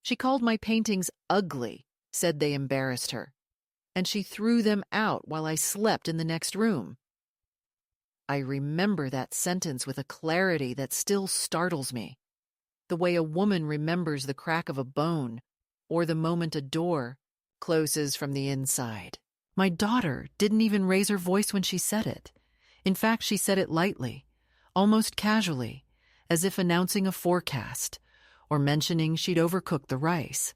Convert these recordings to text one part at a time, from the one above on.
She called my paintings ugly, said they embarrassed her, and she threw them out while I slept in the next room. I remember that sentence with a clarity that still startles me, the way a woman remembers the crack of a bone or the moment a door closes from the inside. My daughter didn't even raise her voice when she said it. In fact, she said it lightly, almost casually, as if announcing a forecast or mentioning she'd overcooked the rice,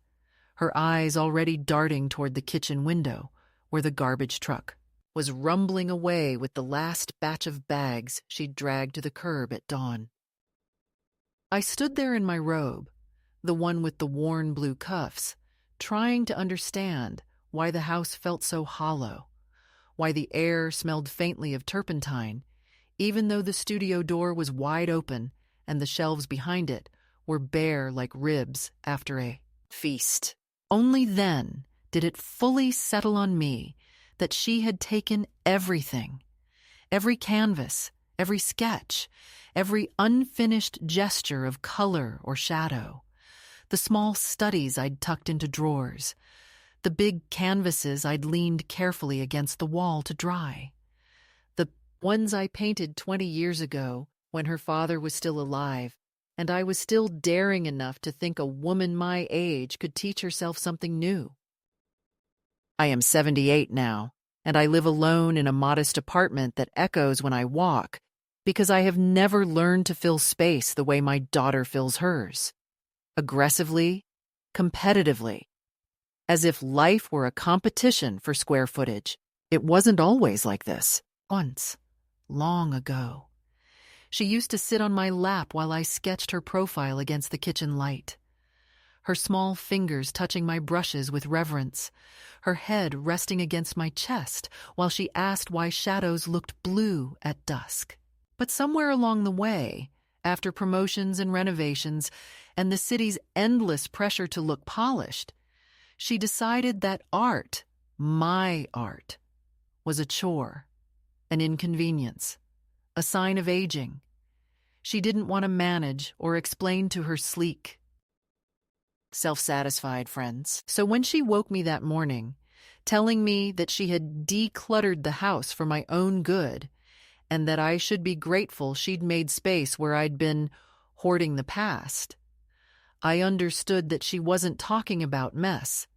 her eyes already darting toward the kitchen window where the garbage truck was rumbling away with the last batch of bags she'd dragged to the curb at dawn. I stood there in my robe, the one with the worn blue cuffs, trying to understand why the house felt so hollow, why the air smelled faintly of turpentine, even though the studio door was wide open and the shelves behind it were bare like ribs after a feast. Only then did it fully settle on me that she had taken everything, every canvas, every sketch, every unfinished gesture of color or shadow, the small studies I'd tucked into drawers, the big canvases I'd leaned carefully against the wall to dry, the ones I painted 20 years ago when her father was still alive, and I was still daring enough to think a woman my age could teach herself something new. I am 78 now, and I live alone in a modest apartment that echoes when I walk, because I have never learned to fill space the way my daughter fills hers. Aggressively, competitively, as if life were a competition for square footage. It wasn't always like this. Once, long ago, she used to sit on my lap while I sketched her profile against the kitchen light, her small fingers touching my brushes with reverence, her head resting against my chest while she asked why shadows looked blue at dusk. But somewhere along the way, after promotions and renovations and the city's endless pressure to look polished, she decided that art, my art, was a chore, an inconvenience, a sign of aging. She didn't want to manage or explain to her sleek, self-satisfied friends. So when she woke me that morning, telling me that she had decluttered the house for my own good, and that I should be grateful she'd made space where I'd been hoarding the past, I understood that she wasn't talking about mess.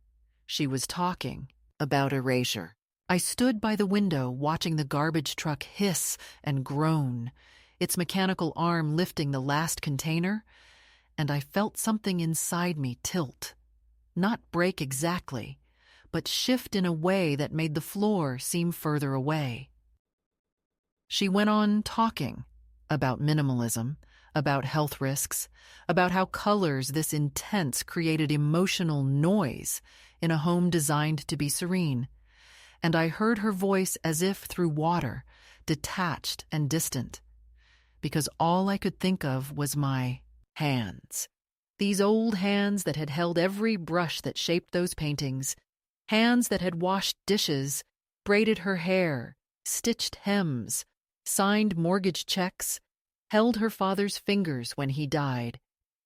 She was talking about erasure. I stood by the window watching the garbage truck hiss and groan, its mechanical arm lifting the last container, and I felt something inside me tilt, not break exactly, but shift in a way that made the floor seem further away. She went on talking about minimalism, about health risks, about how colors this intense created emotional noise in a home designed to be serene, and I heard her voice as if through water, detached and distant, because all I could think of was my hands. These old hands that had held every brush that shaped those paintings, hands that had washed dishes, braided her hair, stitched hems, signed mortgage checks, held her father's fingers when he died,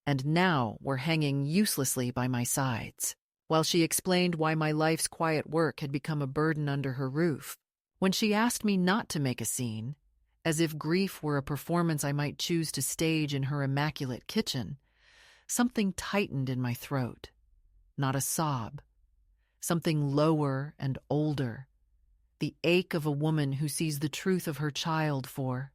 and now were hanging uselessly by my sides, while she explained why my life's quiet work had become a burden under her roof. When she asked me not to make a scene, as if grief were a performance I might choose to stage in her immaculate kitchen, something tightened in my throat. Not a sob. Something lower and older. The ache of a woman who sees the truth of her child for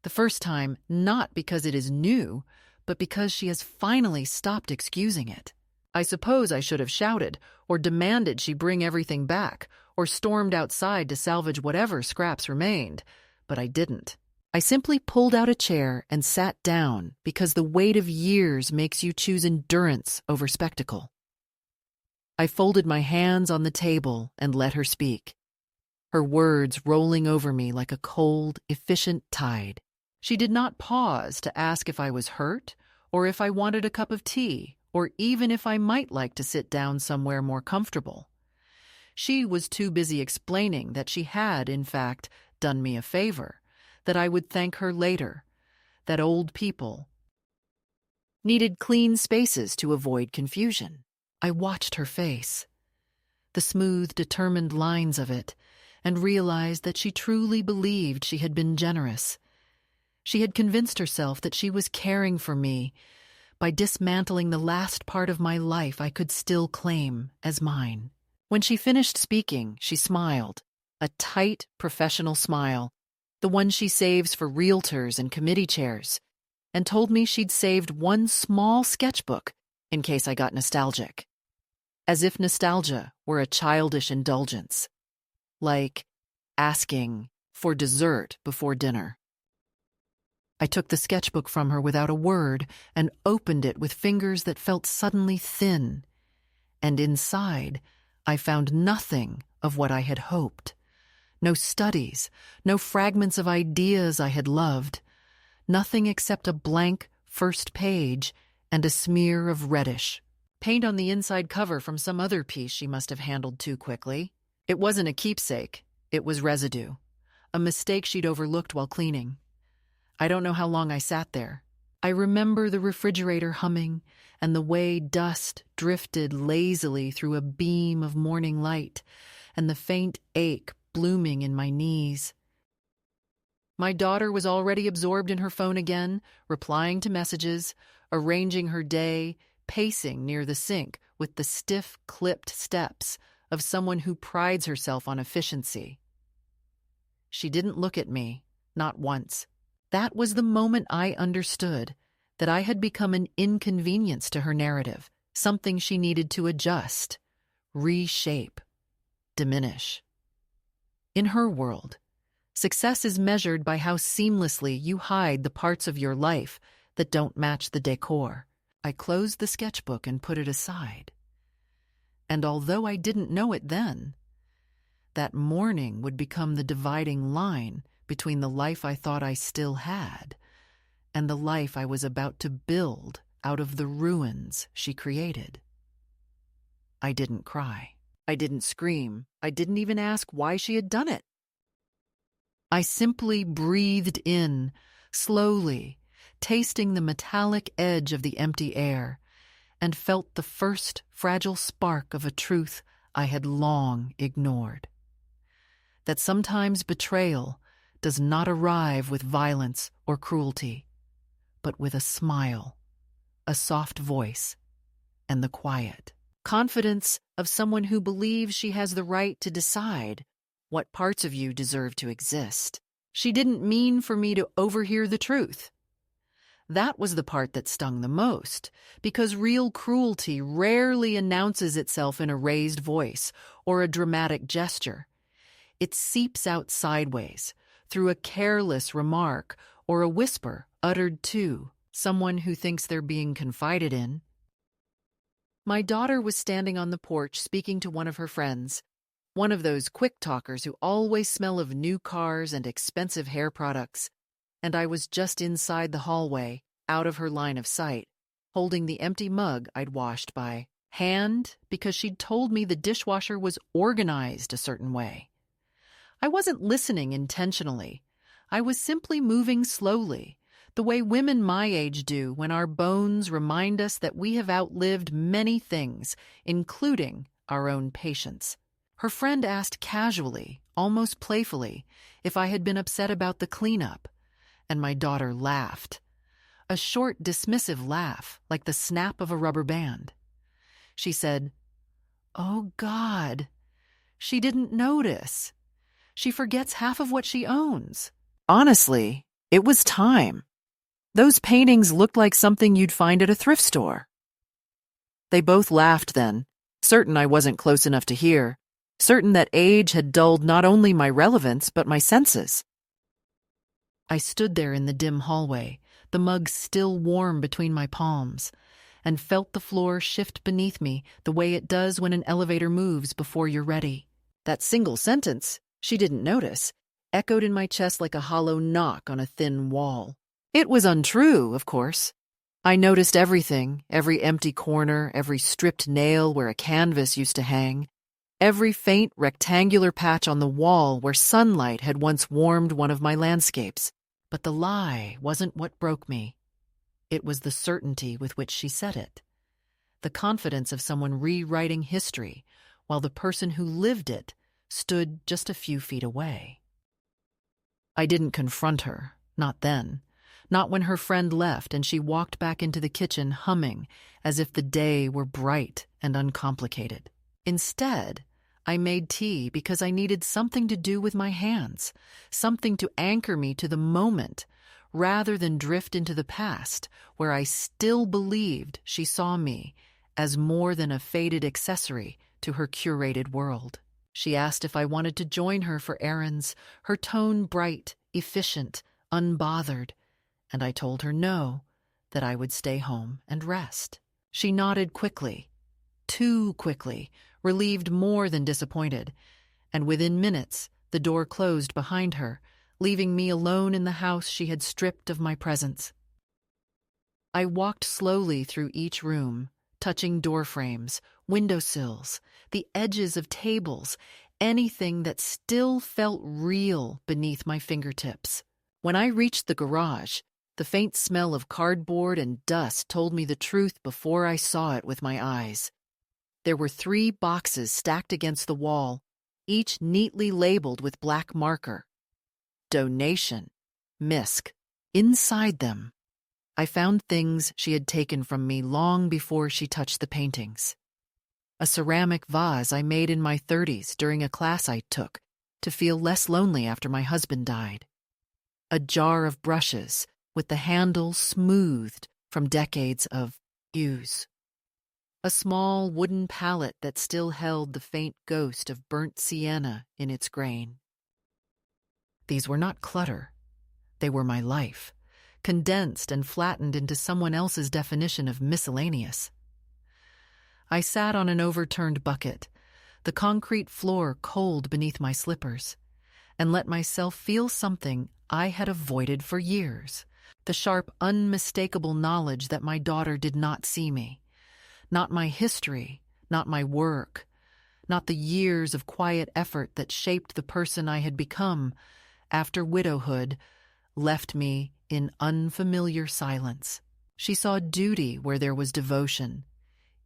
the first time, not because it is new, but because she has finally stopped excusing it. I suppose I should have shouted, or demanded she bring everything back, or stormed outside to salvage whatever scraps remained, but I didn't. I simply pulled out a chair and sat down because the weight of years makes you choose endurance over spectacle. I folded my hands on the table and let her speak, her words rolling over me like a cold, efficient tide. She did not pause to ask if I was hurt, or if I wanted a cup of tea, or even if I might like to sit down somewhere more comfortable. She was too busy explaining that she had, in fact, done me a favor, that I would thank her later, that old people needed clean spaces to avoid confusion. I watched her face, the smooth, determined lines of it, and realized that she truly believed she had been generous. She had convinced herself that she was caring for me by dismantling the last part of my life I could still claim as mine. When she finished speaking, she smiled, a tight, professional smile, the one she saves for realtors and committee chairs, and told me she'd saved one small sketchbook in case I got nostalgic. As if nostalgia were a childish indulgence, like asking for dessert before dinner. I took the sketchbook from her without a word and opened it with fingers that felt suddenly thin. And inside, I found nothing of what I had hoped. No studies, no fragments of ideas I had loved. Nothing except a blank first page and a smear of reddish. Paint on the inside cover from some other piece she must have handled too quickly. It wasn't a keepsake, it was residue. A mistake she'd overlooked while cleaning. I don't know how long I sat there. I remember the refrigerator humming and the way dust drifted lazily through a beam of morning light and the faint ache blooming in my knees. My daughter was already absorbed in her phone again, replying to messages, arranging her day, pacing near the sink with the stiff, clipped steps of someone who prides herself on efficiency. She didn't look at me, not once. That was the moment I understood that I had become an inconvenience to her narrative, something she needed to adjust, reshape, diminish. In her world, success is measured by how seamlessly you hide the parts of your life that don't match the decor. I closed the sketchbook and put it aside. And although I didn't know it then, that morning would become the dividing line between the life I thought I still had and the life I was about to build out of the ruins she created. I didn't cry. I didn't scream. I didn't even ask why she had done it. I simply breathed in, slowly, tasting the metallic edge of the empty air, and felt the first fragile spark of a truth I had long ignored. That sometimes betrayal does not arrive with violence or cruelty, but with a smile, a soft voice, and the quiet confidence of someone who believes she has the right to decide what parts of you deserve to exist. She didn't mean for me to overhear the truth. That was the part that stung the most, because real cruelty rarely announces itself in a raised voice or a dramatic gesture. It seeps out sideways, through a careless remark or a whisper uttered to someone who thinks they're being confided in. My daughter was standing on the porch speaking to one of her friends, one of those quick talkers who always smell of new cars and expensive hair products, and I was just inside the hallway, out of her line of sight, holding the empty mug I'd washed by hand because she'd told me the dishwasher was organized a certain way. I wasn't listening intentionally. I was simply moving slowly, the way women my age do when our bones remind us that we have outlived many things, including our own patience. Her friend asked casually, almost playfully, if I had been upset about the cleanup, and my daughter laughed. A short, dismissive laugh, like the snap of a rubber band. She said, "Oh, God, she didn't notice. She forgets half of what she owns." Honestly, it was time. Those paintings looked like something you'd find at a thrift store. They both laughed then, certain I wasn't close enough to hear, certain that age had dulled not only my relevance but my senses. I stood there in the dim hallway, the mug still warm between my palms, and felt the floor shift beneath me the way it does when an elevator moves before you're ready. That single sentence, she didn't notice, echoed in my chest like a hollow knock on a thin wall. It was untrue, of course. I noticed everything, every empty corner, every stripped nail where a canvas used to hang, every faint rectangular patch on the wall where sunlight had once warmed one of my landscapes. But the lie wasn't what broke me. It was the certainty with which she said it, the confidence of someone rewriting history while the person who lived it stood just a few feet away. I didn't confront her, not then, not when her friend left and she walked back into the kitchen humming as if the day were bright and uncomplicated. Instead, I made tea because I needed something to do with my hands, something to anchor me to the moment, rather than drift into the past, where I still believed she saw me as more than a faded accessory to her curated world. She asked if I wanted to join her for errands, her tone bright, efficient, unbothered, and I told her no, that I would stay home and rest. She nodded quickly, too quickly, relieved more than disappointed, and within minutes the door closed behind her, leaving me alone in the house she had stripped of my presence. I walked slowly through each room, touching door frames, windowsills, the edges of tables, anything that still felt real beneath my fingertips. When I reached the garage, the faint smell of cardboard and dust told me the truth before I saw it with my eyes. There were 3 boxes stacked against the wall, each neatly labeled with black marker. Donation. Misk. Inside them, I found things she had taken from me long before she touched the paintings. A ceramic vase I made in my 30s during a class I took to feel less lonely after my husband died. A jar of brushes with the handle smoothed from decades of use. A small wooden palette that still held the faint ghost of burnt sienna in its grain. These were not clutter. They were my life, condensed and flattened into someone else's definition of miscellaneous. I sat on an overturned bucket, the concrete floor cold beneath my slippers, and let myself feel something I had avoided for years, the sharp, unmistakable knowledge that my daughter did not see me. Not my history, not my work, not the years of quiet effort that shaped the person I had become after widowhood left me in unfamiliar silence. She saw duty where there was devotion,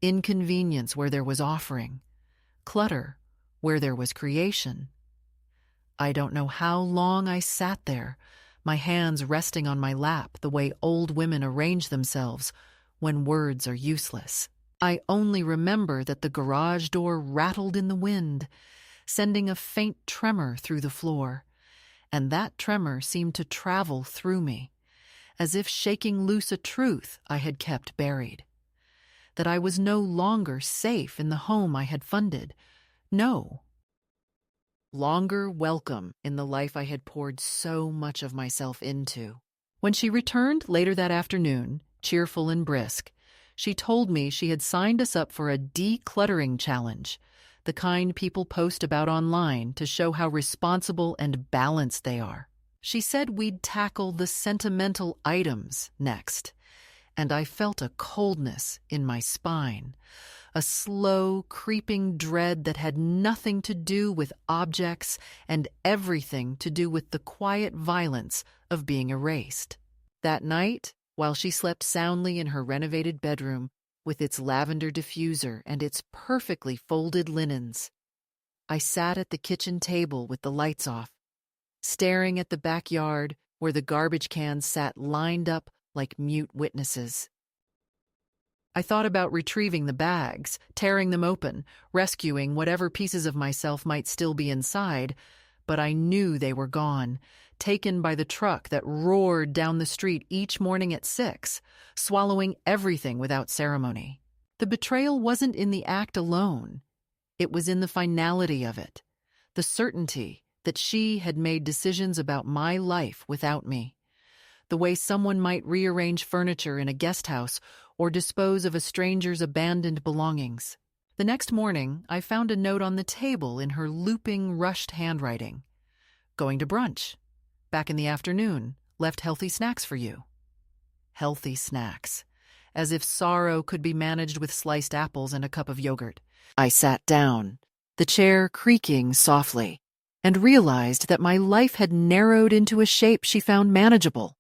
inconvenience where there was offering, clutter where there was creation. I don't know how long I sat there, my hands resting on my lap the way old women arrange themselves when words are useless. I only remember that the garage door rattled in the wind, sending a faint tremor through the floor, and that tremor seemed to travel through me, as if shaking loose a truth I had kept buried. That I was no longer safe in the home I had funded. No longer welcome in the life I had poured so much of myself into. When she returned later that afternoon, cheerful and brisk, she told me she had signed us up for a decluttering challenge, the kind people post about online to show how responsible and balanced they are. She said we'd tackle the sentimental items next, and I felt a coldness in my spine, a slow, creeping dread that had nothing to do with objects and everything to do with the quiet violence of being erased. That night, while she slept soundly in her renovated bedroom with its lavender diffuser and its perfectly folded linens, I sat at the kitchen table with the lights off, staring at the backyard where the garbage cans sat lined up like mute witnesses. I thought about retrieving the bags, tearing them open, rescuing whatever pieces of myself might still be inside, but I knew they were gone, taken by the truck that roared down the street each morning at 6, swallowing everything without ceremony. The betrayal wasn't in the act alone. It was in the finality of it, the certainty that she had made decisions about my life without me, the way someone might rearrange furniture in a guest house or dispose of a stranger's abandoned belongings. The next morning, I found a note on the table in her looping, rushed handwriting. Going to brunch. Back in the afternoon, left healthy snacks for you. Healthy snacks. As if sorrow could be managed with sliced apples and a cup of yogurt. I sat down, the chair creaking softly, and realized that my life had narrowed into a shape she found manageable.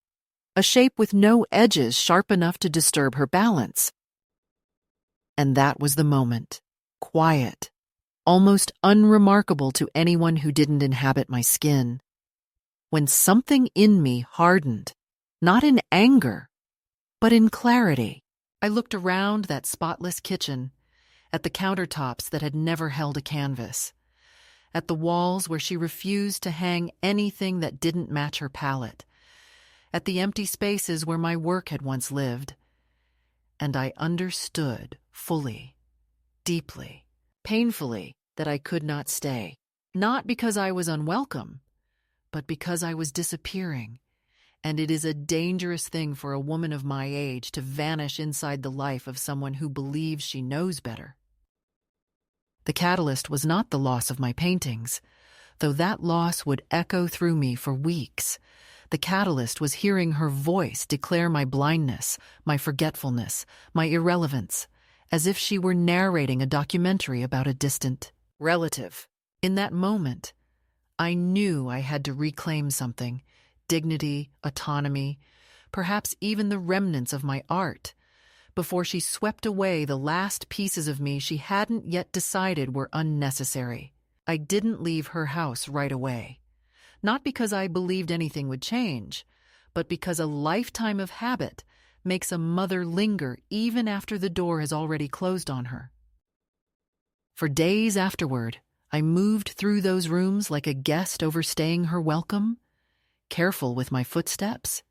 a shape with no edges sharp enough to disturb her balance. And that was the moment. Quiet, almost unremarkable to anyone who didn't inhabit my skin. When something in me hardened, not in anger, but in clarity. I looked around that spotless kitchen, at the countertops that had never held a canvas, at the walls where she refused to hang anything that didn't match her palette, at the empty spaces where my work had once lived. And I understood fully, deeply, painfully that I could not stay, not because I was unwelcome, but because I was disappearing. And it is a dangerous thing for a woman of my age to vanish inside the life of someone who believes she knows better. The catalyst was not the loss of my paintings, though that loss would echo through me for weeks. The catalyst was hearing her voice declare my blindness, my forgetfulness, my irrelevance, as if she were narrating a documentary about a distant relative. In that moment, I knew I had to reclaim something: dignity, autonomy, perhaps even the remnants of my art, before she swept away the last pieces of me she hadn't yet decided were unnecessary. I didn't leave her house right away, not because I believed anything would change, but because a lifetime of habit makes a mother linger even after the door has already closed on her. For days afterward, I moved through those rooms like a guest overstaying her welcome, careful with my footsteps,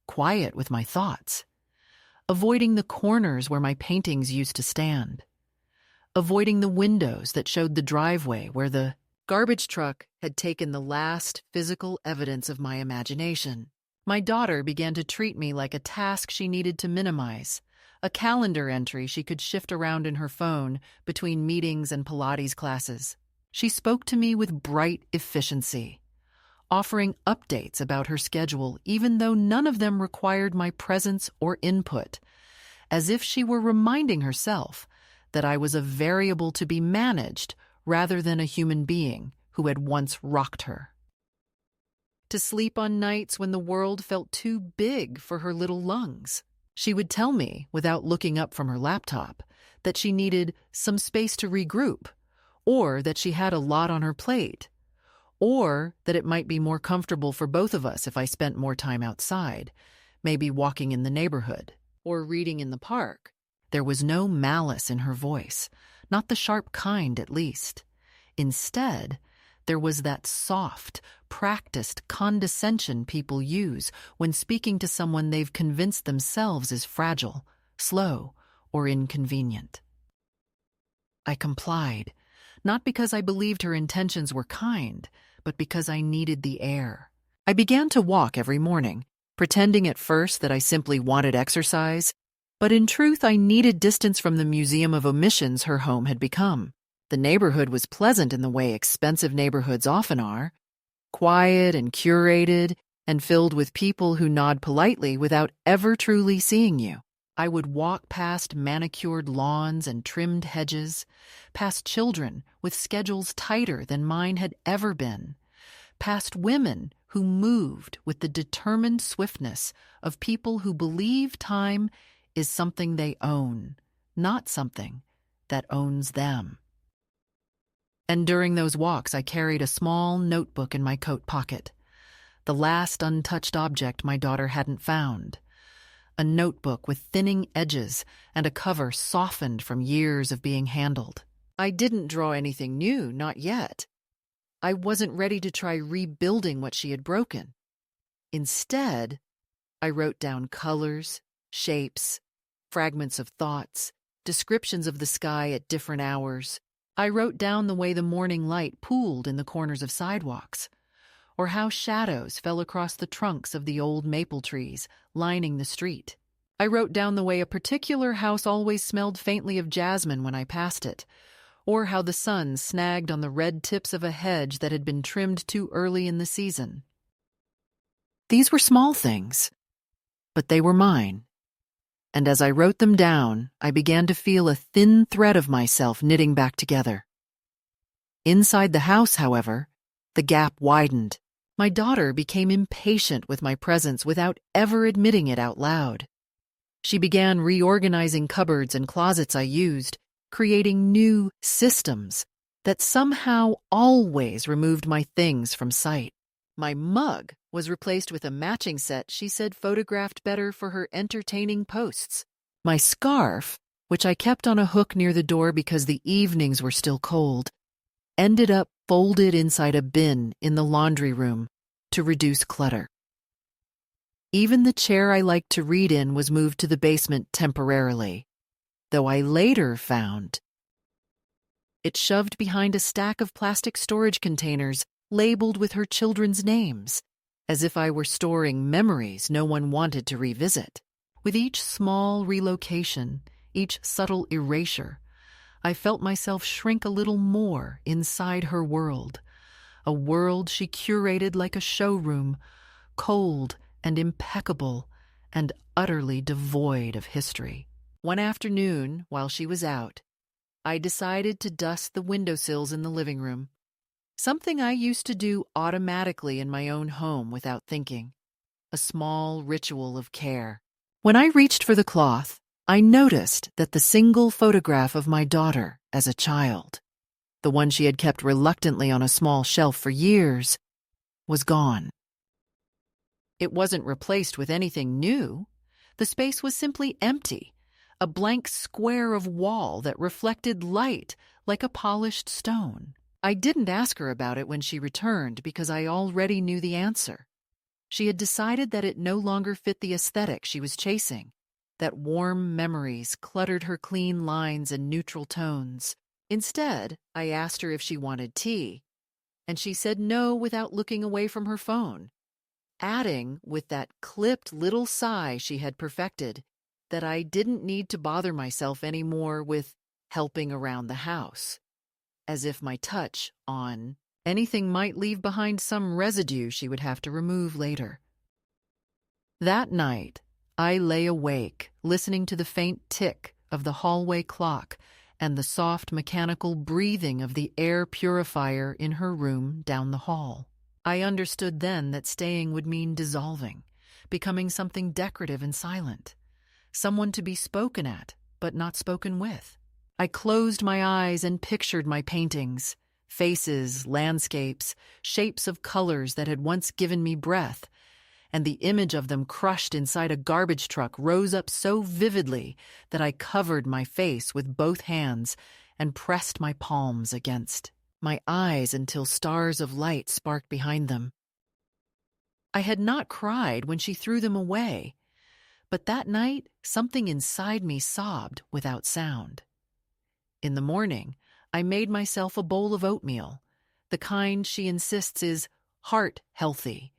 quiet with my thoughts, avoiding the corners where my paintings used to stand, avoiding the windows that showed the driveway where the garbage truck had taken the last physical evidence of my imagination. My daughter began to treat me like a task she needed to minimize, a calendar entry she could shift around in her phone between meetings and Pilates classes. She spoke to me with bright efficiency, offering updates about her schedule even though none of them required my presence or input, as if she were reminding herself that I was a variable to be managed rather than a human being who had once rocked her. To sleep on nights when the world felt too big for her little lungs. She would tell me, without looking up from her laptop, that she needed some space to regroup, or that she had a lot on her plate, or that it might be more comfortable for both of us if I spent more time outside, maybe walking in the neighborhood, or reading in the park. There was no malice in her voice, not the sharp kind at least. Instead, there was that soft, practiced condescension people use when speaking to someone they've convinced themselves is fragile, slow, or inconvenient. I complied, not because I believed her intentions were kind, but because I needed the air. I began to walk every morning, pretending at first that I simply wanted exercise, but in truth I needed distance from the museum of omissions her home had become. The neighborhood was pleasant in the way expensive neighborhoods often are, quiet and curated and filled with people who nod politely without ever truly seeing you. I would walk past manicured lawns and trimmed hedges, past children with schedules tighter than mine had ever been, past women who moved with the determined swiftness of people who believe time is something they own, not something that owns them. And during those walks, I carried a small notebook in my coat pocket, the last untouched object my daughter hadn't found. A notebook with thinning edges and a cover softened from years of being handled. I didn't draw anything new, not yet. I wasn't ready to try rebuilding what she had broken. Instead, I wrote down colors, shapes, fragments of thoughts, descriptions of the sky at different hours. I wrote down the way the morning light pooled in the corners of sidewalks, or how shadows fell across the trunks of the old maple trees lining the street. I wrote down the way a particular house always smelled faintly of jasmine when I passed it, or how the sun snagged on the red tips of a hedge that had been trimmed too early in the season. These were small things, but they were mine. And as I wrote them down, I began to feel a thin thread of myself knitting back together. Inside the house, however, the gap widened. My daughter became impatient with my presence without ever admitting it out loud. She began reorganizing cupboards and closets I used, creating new systems that somehow always removed my things from sight. My mug was replaced with a matching set she said photographed better for her entertaining posts. My scarf, which I kept on a hook near the door because the evenings were still cold, ended up folded inside a bin in the laundry room to reduce clutter. Even the chair I liked to read in was moved to the basement temporarily, though I later found it shoved behind a stack of plastic storage containers labeled with her children's names, as if I were storing memories no one wanted to revisit. With each small relocation, each subtle erasure, I felt myself shrink a little more inside her world, a world she curated like a showroom, cold and impeccable and utterly devoid of history. One afternoon, while she was out, I decided to dust the windowsills in the living room, something I used to do automatically in my own home without thinking, a small ritual of care. When I reached for the cloth, I noticed that the single photograph of my daughter as a child, the one she had kept reluctantly on a small shelf for years, was gone. It wasn't replaced with anything new. The space was simply empty, a blank square of wall that reflected light like a polished stone. I didn't ask her about it when she returned because I already knew the answer. She had decided that it no longer fit the aesthetic she was chasing, that warm memories cluttered her clean lines and neutral tones. Instead, I asked her if she wanted tea, and she said no without looking away from her phone, adding, with that clipped little sigh she had perfected, that I didn't need to bother myself anymore with helping around the house, as if my touch on anything might leave behind some residue she would have to remove later. That night, I lay awake, listening to the faint tick of the hallway clock and the soft mechanical breathing of the air purifier in her room down the hall. I understood then that staying would mean dissolving, becoming something decorative and silent, someone to be spoken at, but not spoken with. I closed my eyes and pictured my paintings, faces, landscapes, shapes of colors that had once given me breath, and the image of them crushed inside a garbage truck rose up so vividly that I covered my face with both hands and pressed my palms against my eyes until stars of light sparked behind them. I had not cried when she threw them away, but that night something inside me sobbed without sound. In the morning, I made myself a bowl of oatmeal, the kind she insists is heart healthy,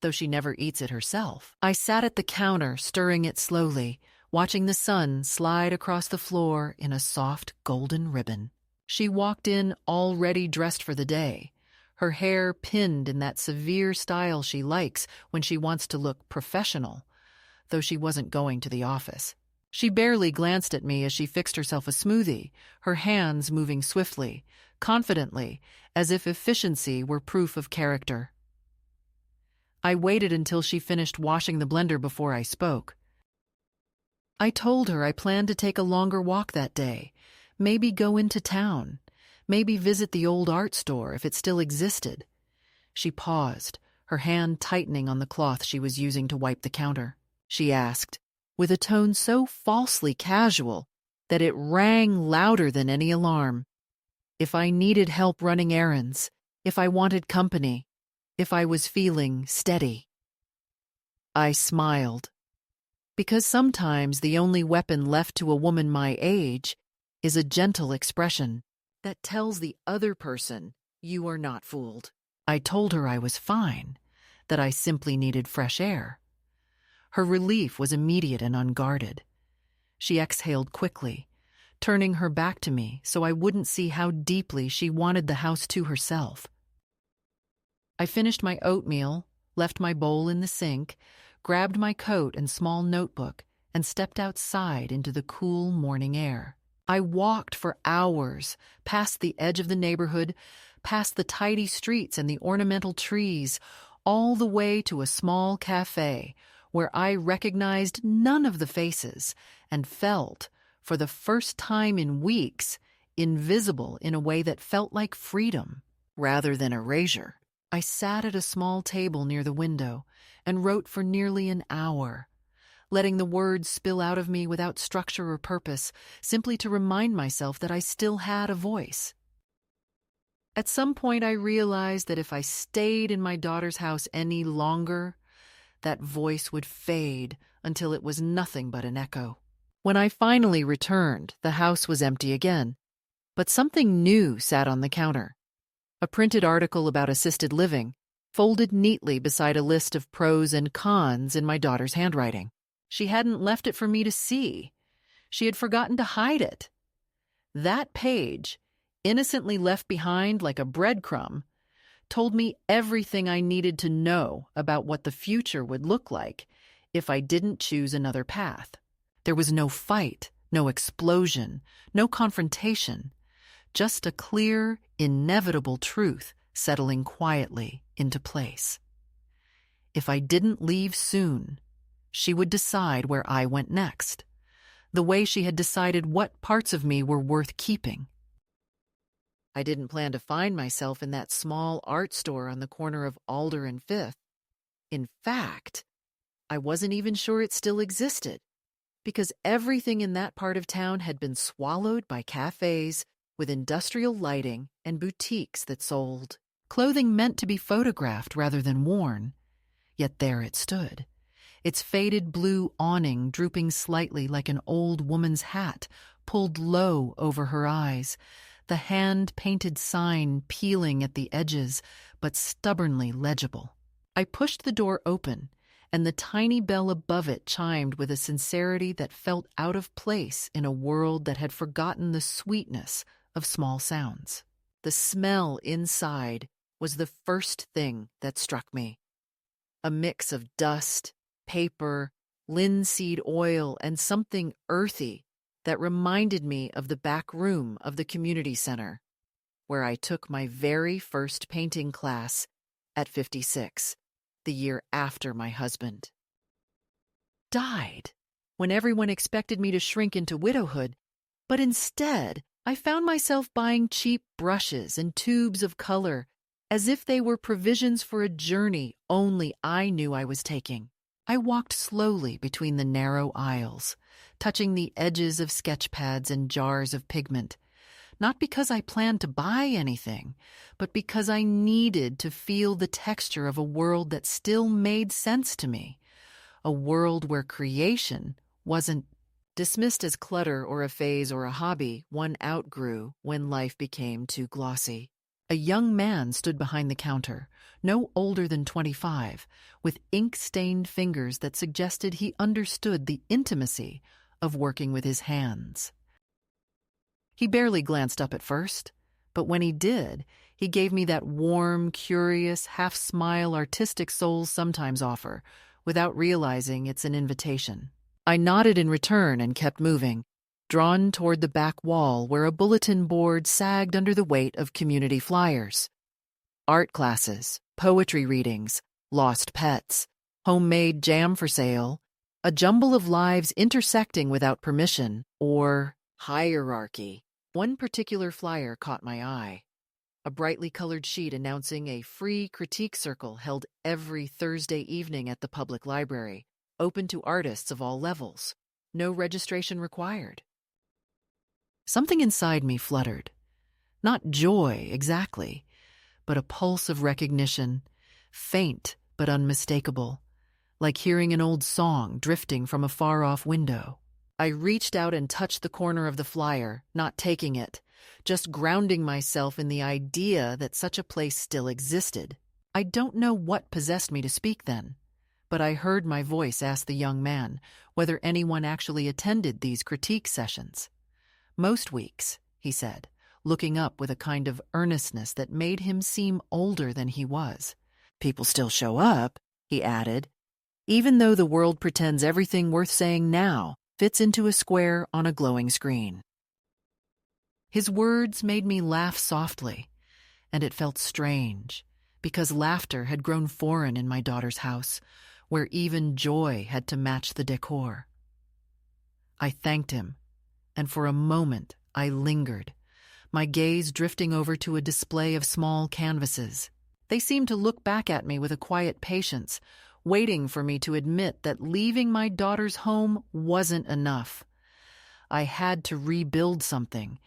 though she never eats it herself. I sat at the counter, stirring it slowly, watching the sun slide across the floor in a soft golden ribbon. She walked in already dressed for the day, her hair pinned in that severe style she likes when she wants to look professional, though she wasn't going to the office. She barely glanced at me as she fixed herself a smoothie, her hands moving swiftly, confidently, as if efficiency were proof of character. I waited until she finished washing the blender before I spoke. I told her I planned to take a longer walk that day, maybe go into town, maybe visit the old art store if it still existed. She paused, her hand tightening on the cloth she was using to wipe the counter. She asked, with a tone so falsely casual that it rang louder than any alarm, if I needed help running errands, if I wanted company, if I was feeling steady. I smiled, because sometimes the only weapon left to a woman my age is a gentle expression that tells the other person you are not fooled. I told her I was fine, that I simply needed fresh air. Her relief was immediate and unguarded. She exhaled quickly, turning her back to me so I wouldn't see how deeply she wanted the house to herself. I finished my oatmeal, left my bowl in the sink, grabbed my coat and small notebook, and stepped outside into the cool morning air. I walked for hours, past the edge of the neighborhood, past the tidy streets and the ornamental trees, all the way to a small cafe where I recognized none of the faces and felt, for the first time in weeks, invisible in a way that felt like freedom rather than erasure. I sat at a small table near the window and wrote for nearly an hour, letting the words spill out of me without structure or purpose, simply to remind myself that I still had a voice. At some point, I realized that if I stayed in my daughter's house any longer, that voice would fade until it was nothing but an echo. When I finally returned, the house was empty again, but something new sat on the counter. A printed article about assisted living, folded neatly beside a list of pros and cons in my daughter's handwriting. She hadn't left it for me to see. She had forgotten to hide it. That page, innocently left behind like a breadcrumb, told me everything I needed to know about what the future would look like if I didn't choose another path. There was no fight, no explosion, no confrontation, just a clear, inevitable truth settling quietly into place. If I didn't leave soon, she would decide where I went next, the way she had decided what parts of me were worth keeping. I didn't plan to find myself in that small art store on the corner of Alder and Fifth. In fact, I wasn't even sure it still existed, because everything in that part of town had been swallowed by cafes with industrial lighting and boutiques that sold clothing meant to be photographed rather than worn. Yet there it stood, its faded blue awning drooping slightly like an old woman's hat pulled low over her eyes, the hand-painted sign peeling at the edges but stubbornly legible. I pushed the door open, and the tiny bell above it chimed with a sincerity that felt out of place in a world that had forgotten the sweetness of small sounds. The smell inside was the first thing that struck me. A mix of dust, paper, linseed oil, and something earthy that reminded me of the back room of the community center, where I took my very first painting class at 56, the year after my husband died, when everyone expected me to shrink into widowhood, but instead I found myself buying cheap brushes and tubes of color as if they were provisions for a journey only I knew I was taking. I walked slowly between the narrow aisles, touching the edges of sketch pads and jars of pigment, not because I planned to buy anything, but because I needed to feel the texture of a world that still made sense to me, a world where creation wasn't dismissed as clutter or a phase or a hobby one outgrew when life became too glossy. A young man stood behind the counter, no older than 25, with ink-stained fingers that suggested he understood the intimacy of working with his hands. He barely glanced up at first, but when he did, he gave me that warm, curious, half-smile artistic souls sometimes offer, without realizing it's an invitation. I nodded in return and kept moving, drawn toward the back wall where a bulletin board sagged under the weight of community flyers. Art classes, poetry readings, lost pets, homemade jam for sale, a jumble of lives intersecting without permission, or hierarchy. One particular flyer caught my eye, a brightly colored sheet announcing a free critique circle held every Thursday evening at the public library, open to artists of all levels, no registration required. Something inside me fluttered. Not joy, exactly, but a pulse of recognition, faint but unmistakable, like hearing an old song drifting from a far-off window. I reached out and touched the corner of the flyer, not taking it, just grounding myself in the idea that such a place still existed. I don't know what possessed me to speak then, but I heard my voice ask the young man whether anyone actually attended these critique sessions. Most weeks, he said, looking up with a kind of earnestness that made him seem older than he was. People still show up, he added, even though the world pretends everything worth saying now fits into a square on a glowing screen. His words made me laugh softly, and it felt strange, because laughter had grown foreign in my daughter's house, where even joy had to match the decor. I thanked him, and for a moment I lingered, my gaze drifting over to a display of small canvases. They seemed to look back at me with a quiet patience, waiting for me to admit that leaving my daughter's home wasn't enough. I had to rebuild something,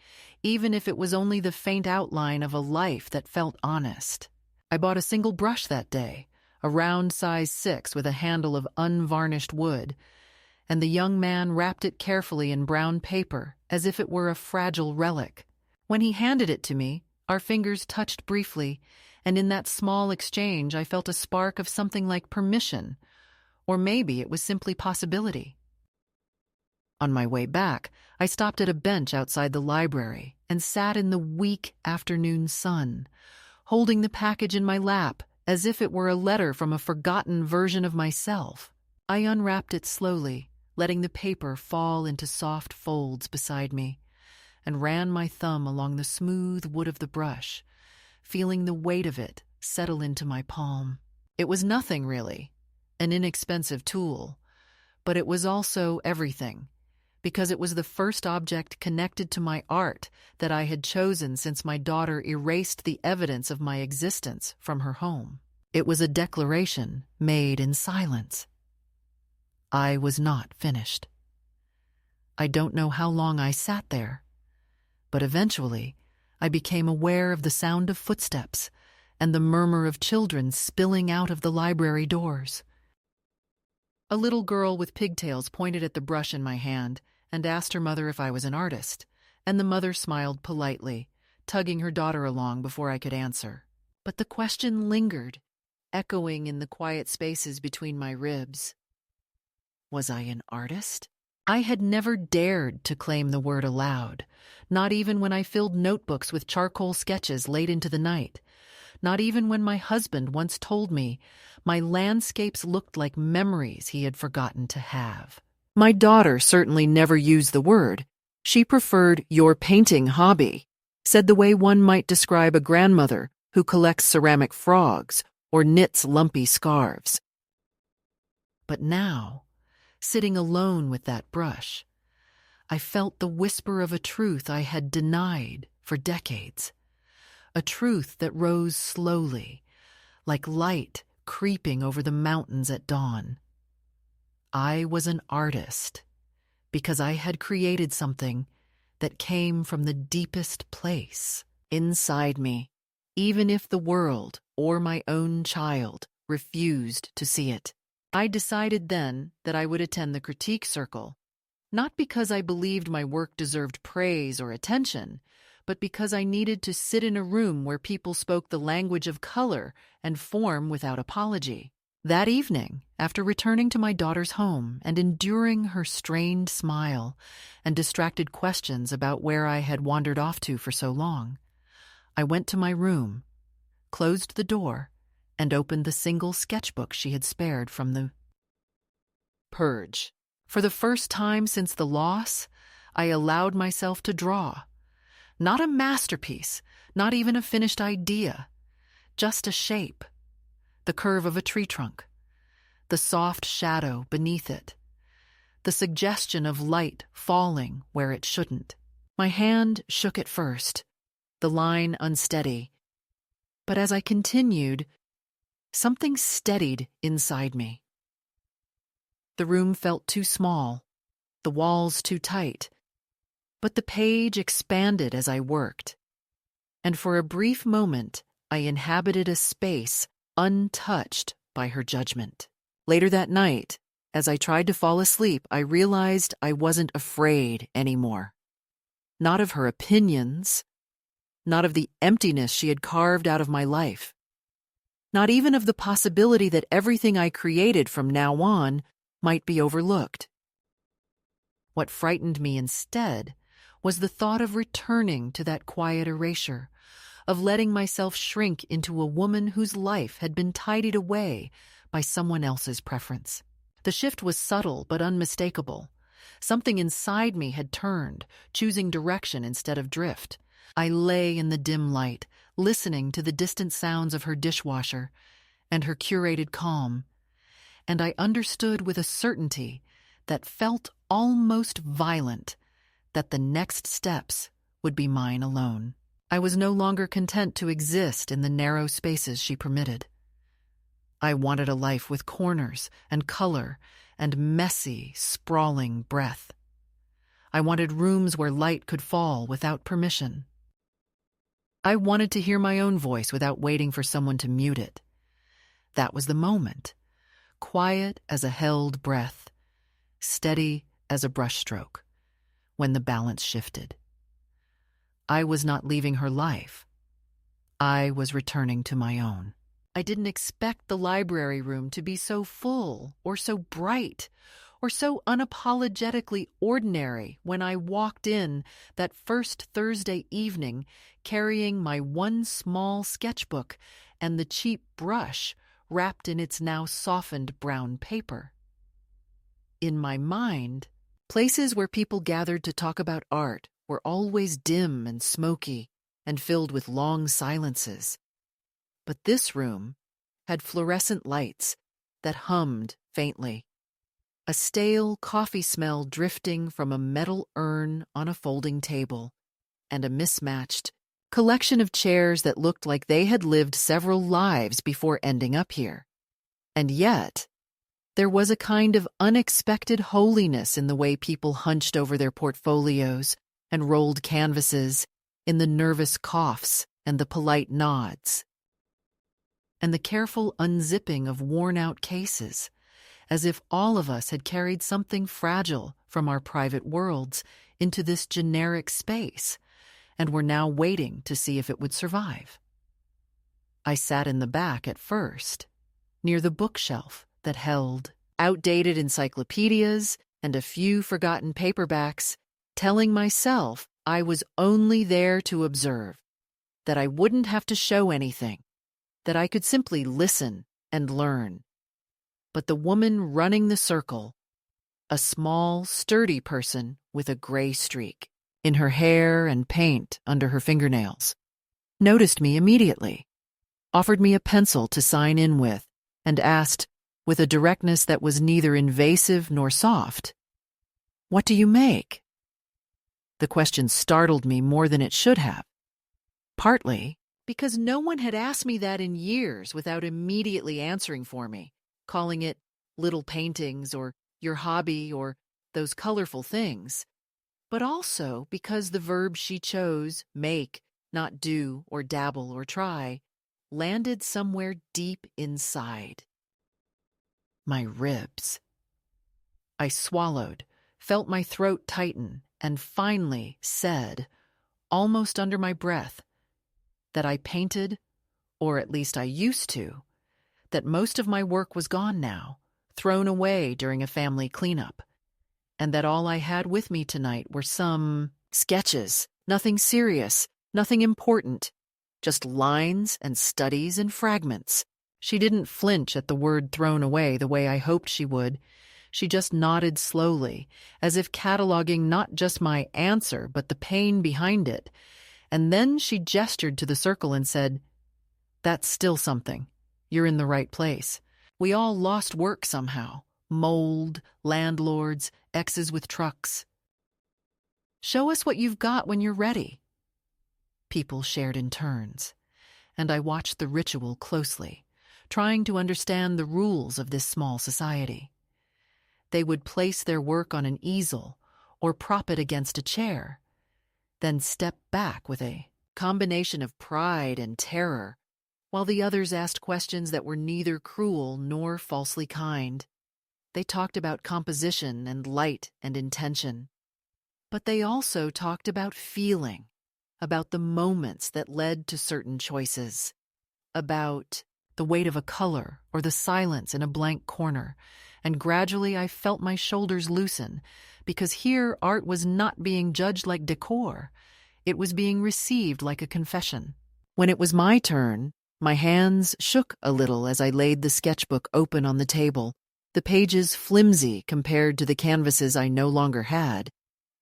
even if it was only the faint outline of a life that felt honest. I bought a single brush that day, a round size 6 with a handle of unvarnished wood, and the young man wrapped it carefully in brown paper as if it were a fragile relic. When he handed it to me, our fingers touched briefly, and in that small exchange I felt a spark of something like permission, or maybe it was simply possibility. On my way back, I stopped at a bench outside the library and sat in the weak afternoon sun, holding the package in my lap as if it were a letter from a forgotten version of myself. I unwrapped it slowly, letting the paper fall into soft folds beside me, and ran my thumb along the smooth wood of the brush, feeling the weight of it settle into my palm. It was nothing, really, an inexpensive tool, but it was also everything, because it was the first object connected to my art that I had chosen since my daughter erased the evidence of my existence from her home. It was a declaration made in silence. I was not finished. I don't know how long I sat there, but eventually I became aware of the sound of footsteps and the murmur of children spilling out of the library doors. A little girl with pigtails pointed at the brush in my hand and asked her mother if I was an artist, and the mother smiled politely, tugging her daughter along before I could answer. But the question lingered, echoing in the quiet spaces between my ribs. Was I an artist? I had never dared to claim the word aloud, not even when I filled notebooks with charcoal sketches late into the night, not even when my husband once told me my landscapes looked like memories he had forgotten to have. My daughter certainly never used the word. She preferred "your painting hobby," said the way one might describe a grandmother who collects ceramic frogs or knits lumpy scarves. But now, sitting alone with that brush, I felt the whisper of a truth I had denied for decades, a truth that rose slowly, like light creeping over the mountains at dawn. I was an artist because I had created something that came from the deepest place inside me, even if the world or my own child refused to see it. I decided then that I would attend the critique circle, not because I believed my work deserved praise or attention, but because I needed to sit in a room where people spoke the language of color and form without apology. That evening, after returning to my daughter's home and enduring her strained smile and distracted questions about where I had wandered off to for so long, I went to my room, closed the door, and opened the single sketchbook she had spared from the purge. For the first time since the loss, I allowed myself to draw. Not a masterpiece, not even a finished idea, just a shape, the curve of a tree trunk, the soft shadow beneath it, the suggestion of light falling where it shouldn't. My hand shook at first, the line unsteady, but as I continued, something steadied inside me. The room felt too small, the walls too tight, but the page expanded as I worked, and for a brief moment I inhabited a space untouched by her judgment. Later that night, as I tried to fall asleep, I realized I wasn't afraid anymore. Not of her opinions, not of the emptiness she had carved out of my life, not even of the possibility that everything I created from now on might be overlooked. What frightened me instead was the thought of returning to that quiet erasure, of letting myself shrink into a woman whose life had been tidied away by someone else's preference. The shift was subtle but unmistakable. Something inside me had turned, choosing direction instead of drift. I lay in the dim light, listening to the distant sounds of her dishwasher and her curated calm, and I understood with a certainty that felt almost violent that the next steps would be mine alone. I was no longer content to exist in the narrow spaces she permitted. I wanted a life with corners and color and messy, sprawling breadth. I wanted rooms where light could fall without permission. I wanted to hear my own voice without waiting for someone to mute it. That was the moment, quiet as a held breath, steady as a brushstroke, when the balance shifted. I was not leaving her life. I was returning to my own. I didn't expect the library room to be so full or so bright or so unapologetically ordinary when I walked in that first Thursday evening carrying my one small sketchbook and the cheap brush wrapped in its now softened brown paper. In my mind, places where people gathered to talk about art were always dim and smoky and filled with long silences. But this room had fluorescent lights that hummed faintly, a stale coffee smell drifting from a metal urn on a folding table, and a mismatched collection of chairs that looked like they had lived several lives before ending up here. And yet, there was a kind of unexpected holiness in the way people hunched over their portfolios and rolled canvases, in the nervous coughs and the polite nods, and the careful unzipping of worn-out cases, as if all of us had carried something fragile from our private worlds into this generic space and were now waiting to see if it would survive. I sat in the back at first, near the bookshelf that held outdated encyclopedias and a few forgotten paperbacks, telling myself I was only there to observe, that I wouldn't have to show anything, that I could simply listen and learn. But the woman running the circle, a small, sturdy person with a gray streak in her hair and paint under her fingernails, noticed me immediately, offered me a pencil to sign in with, and asked, with a directness that was neither invasive nor soft, "What do you make?" The question startled me more than it should have, partly because no one had asked me that in years without immediately answering for me, calling it little paintings or your hobby or those colorful things, but also because the verb she chose, make, not do or dabble or try, landed somewhere deep inside my ribs. I swallowed, felt my throat tighten, and finally said, almost under my breath, that I painted, or at least I used to, that most of my work was gone now, thrown away during a family cleanup, and that all I had with me tonight were some sketches, nothing serious, nothing important, just lines and studies and fragments. She didn't flinch at the word thrown away the way I hoped she would. She just nodded slowly, as if cataloging not just my answer, but the pain behind it. And then she gestured to the circle and said, "That's still something. You're in the right place. We all lost work somehow. Mold, landlords, exes with trucks. Show us what you've got when you're ready." People shared in turns, and I watched the ritual closely, trying to understand the rules of this small society. They would place their work on an easel or prop it against a chair, then step back with a combination of pride and terror, while the others asked questions that were neither cruel nor falsely kind. They talked about composition and light and intention, but they also talked about feeling, about the moments that led to certain choices, about the weight of a color or the silence in a blank corner, and gradually I felt my shoulders loosen, because here art was not being judged like decor. It was being received like a confession. When it was my turn, my hands shook a little as I laid the sketchbook open on the table, the pages flimsy compared to the canvases I no longer had,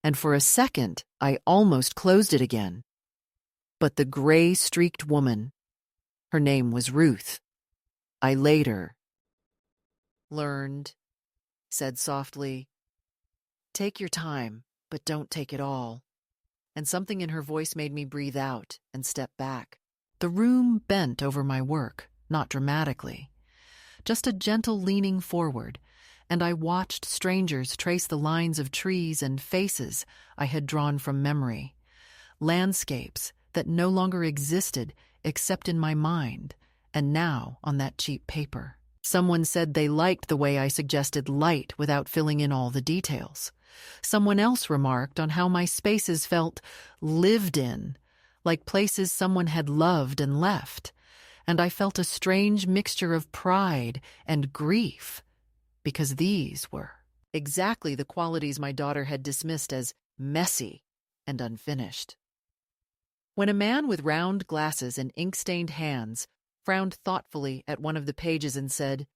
and for a second I almost closed it again, But the gray-streaked woman, her name was Ruth, I later learned, said softly, "Take your time, but don't take it all." And something in her voice made me breathe out and step back. The room bent over my work, not dramatically, just a gentle leaning forward, and I watched strangers trace the lines of trees and faces I had drawn from memory, landscapes that no longer existed except in my mind, and now on that cheap paper. Someone said they liked the way I suggested light without filling in all the details. Someone else remarked on how my spaces felt lived in, like places someone had loved and left, and I felt a strange mixture of pride and grief, because these were exactly the qualities my daughter had dismissed as messy and unfinished. When a man with round glasses and ink-stained hands frowned thoughtfully at one of the pages and said,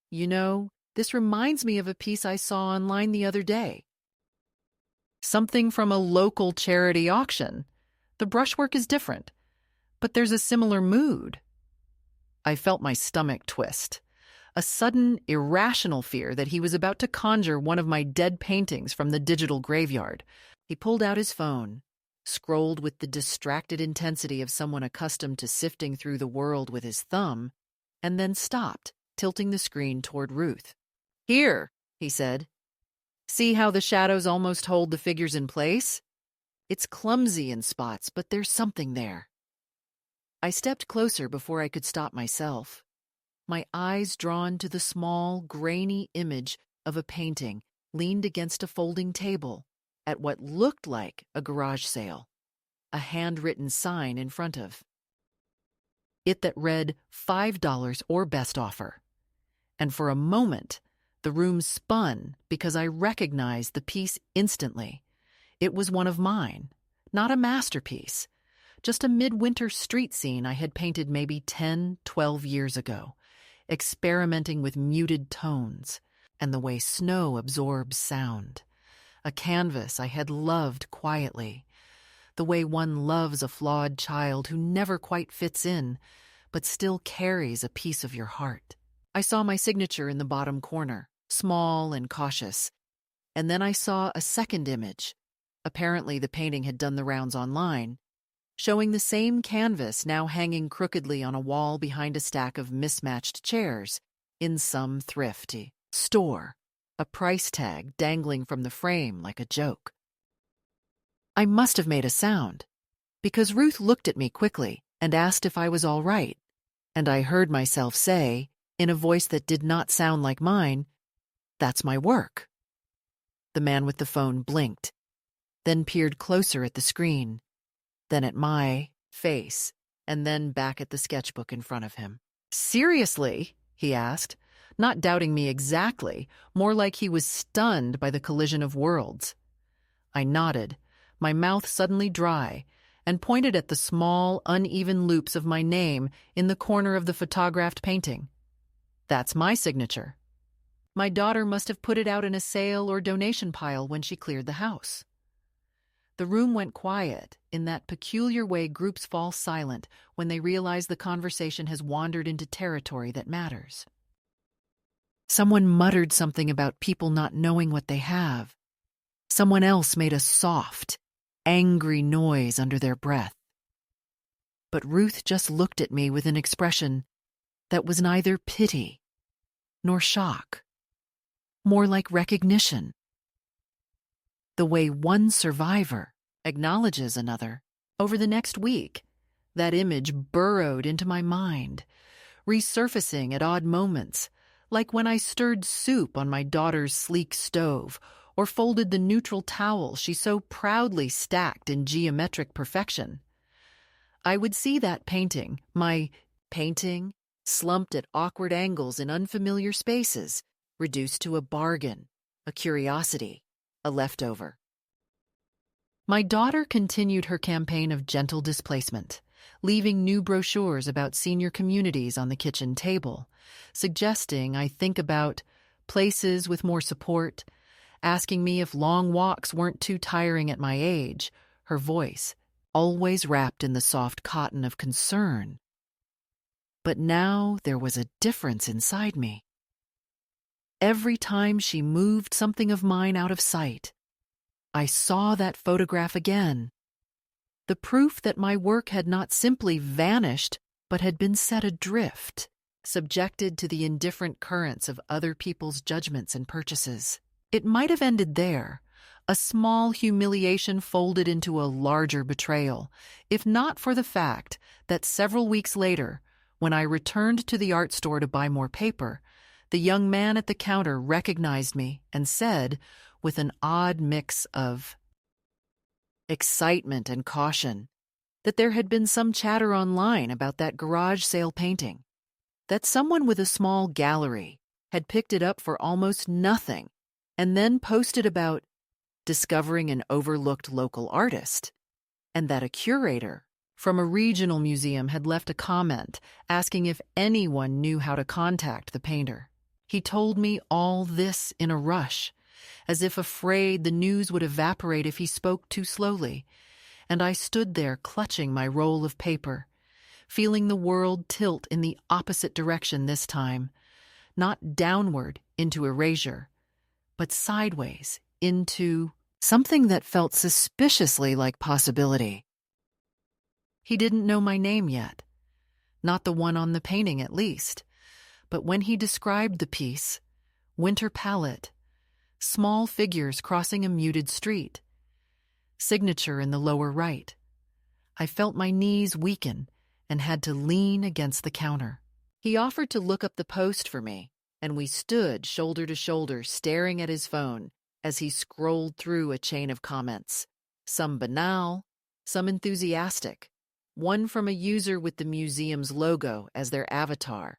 "You know, this reminds me of a piece I saw online the other day. Something from a local charity auction. The brushwork is different, but there's a similar mood." I felt my stomach twist, a sudden, irrational fear that he was about to conjure one of my dead paintings from the digital graveyard. He pulled out his phone, scrolled with the distracted intensity of someone accustomed to sifting through the world with his thumb, and then stopped, tilting the screen toward Ruth. "Here," he said. "See how the shadows almost hold the figures in place? It's clumsy in spots, but there's something there." I stepped closer before I could stop myself, my eyes drawn to the small, grainy image of a painting leaned against a folding table at what looked like a garage sale, a handwritten sign in front of it that read $5 or best offer. And for a moment, the room spun because I recognized the piece instantly. It was one of mine, not a masterpiece, just a midwinter street scene I had painted maybe 10, 12 years ago, experimenting with muted tones and the way snow absorbs sound. A canvas I had loved quietly, the way one loves a flawed child who never quite fits in, but still carries a piece of your heart. I saw my signature in the bottom corner, small and cautious, and then I saw a second image. Apparently the painting had done the rounds online, showing the same canvas now hanging crookedly on a wall behind a stack of mismatched chairs in some thrifty store, a price tag dangling from the frame like a joke. I must have made a sound, because Ruth looked at me quickly and asked if I was all right, and I heard myself say, in a voice that did not sound like mine, "That's my work." The man with the phone blinked, then peered closer at the screen, then at my face, and then back at the sketchbook in front of him. "Seriously?" he asked, not doubting me exactly, more like he was stunned by the collision of worlds. I nodded, my mouth suddenly dry, and pointed at the small, uneven loops of my name in the corner of the photographed painting. "That's my signature. My daughter must have put it out in a sale or donation pile when she cleared the house." The room went quiet, in that peculiar way groups fall silent when they realize the conversation has wandered into territory that matters. Someone muttered something about people not knowing what they have. Someone else made a soft, angry noise under their breath. But Ruth just looked at me with an expression that was neither pity nor shock, more like recognition. The way one survivor acknowledges another. Over the next week, that image burrowed into my mind, resurfacing at odd moments, like when I stirred soup on my daughter's sleek stove or folded the neutral towel she so proudly stacked in geometric perfection. I would see that painting, my painting, slumped at awkward angles in unfamiliar spaces, reduced to a bargain, a curiosity, a leftover. My daughter continued her campaign of gentle displacement, leaving new brochures about senior communities on the kitchen table, suggesting I think about places with more support, asking me if long walks weren't too tiring at my age, her voice always wrapped in the soft cotton of concern. But now there was a difference inside me. Every time she moved something of mine out of sight, I saw that photograph again. The proof that my work had not simply vanished, but had been set adrift, subjected to the indifferent currents of other people's judgments and purchases. It might have ended there, a small humiliation folded into a larger betrayal, if not for the fact that several weeks later, when I returned to the art store to buy more paper, the young man at the counter recognized me and said, with an odd mix of excitement and caution, that there had been some chatter online about that garage sale painting, that someone with a small gallery had picked it up for almost nothing and then posted about discovering an overlooked local artist, and that a curator from a regional museum had left a comment asking if anyone knew how to contact the painter. He told me all this in a rush, as if afraid the news would evaporate if he spoke too slowly, and I stood there clutching my roll of paper, feeling the world tilt in the opposite direction this time, not downward into erasure, but sideways into something that felt suspiciously like possibility. He didn't know my name yet, not the one on the painting at least, but when he described the piece, winter palette, small figures crossing a muted street, signature in the lower right, I felt my knees weaken and had to lean against the counter. He offered to look up the post for me, and we stood shoulder to shoulder staring at his phone as he scrolled through a chain of comments, some banal, some enthusiastic, one from a user with the museum's logo as their avatar,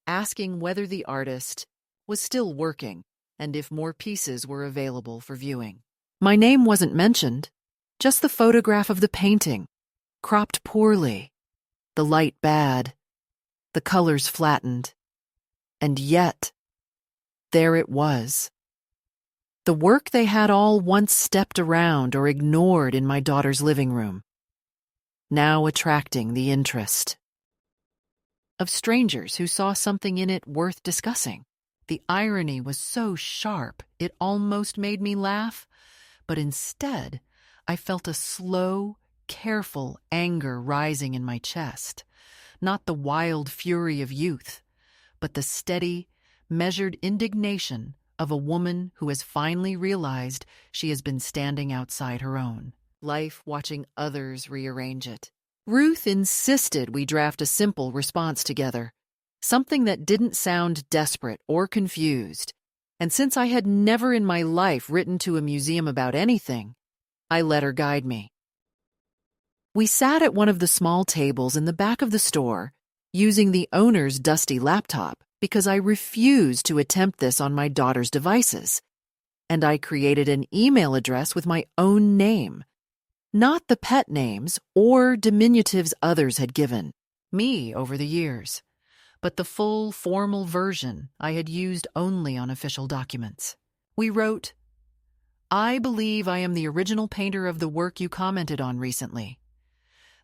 asking whether the artist was still working and if more pieces were available for viewing. My name wasn't mentioned, just the photograph of the painting, cropped poorly, the light bad, the colors flattened, and yet, there it was. The work they had all once stepped around or ignored in my daughter's living room, now attracting the interest of strangers who saw something in it worth discussing. The irony was so sharp it almost made me laugh, but instead I felt a slow, careful anger rising in my chest, not the wild fury of youth, but the steady, measured indignation of a woman who has finally realized she has been standing outside her own life, watching others rearrange it. Ruth insisted we draft a simple response together, something that didn't sound desperate or confused, and since I had never in my life written to a museum about anything, I let her guide me. We sat at one of the small tables in the back of the store, using the owner's dusty laptop because I refused to attempt this on my daughter's devices, and I created an email address with my own name, not the pet names or diminutives others had given me over the years, but the full, formal version I had used only on official documents. We wrote, "I believe I am the original painter of the work you commented on recently.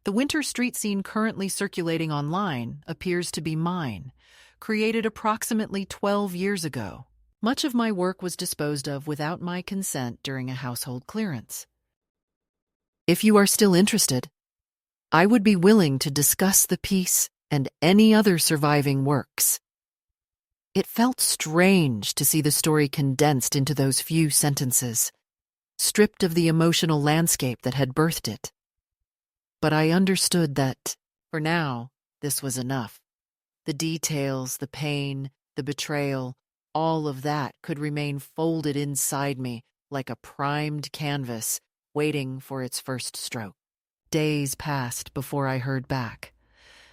The winter street scene currently circulating online appears to be mine, created approximately 12 years ago. Much of my work was disposed of without my consent during a household clearance. If you are still interested, I would be willing to discuss the piece and any other surviving works." It felt strange to see the story condensed into those few sentences, stripped of the emotional landscape that had birthed it. But I understood that, for now, this was enough. The details, the pain, the betrayal, all of that could remain folded inside me like a primed canvas, waiting for its first stroke. Days passed before I heard back,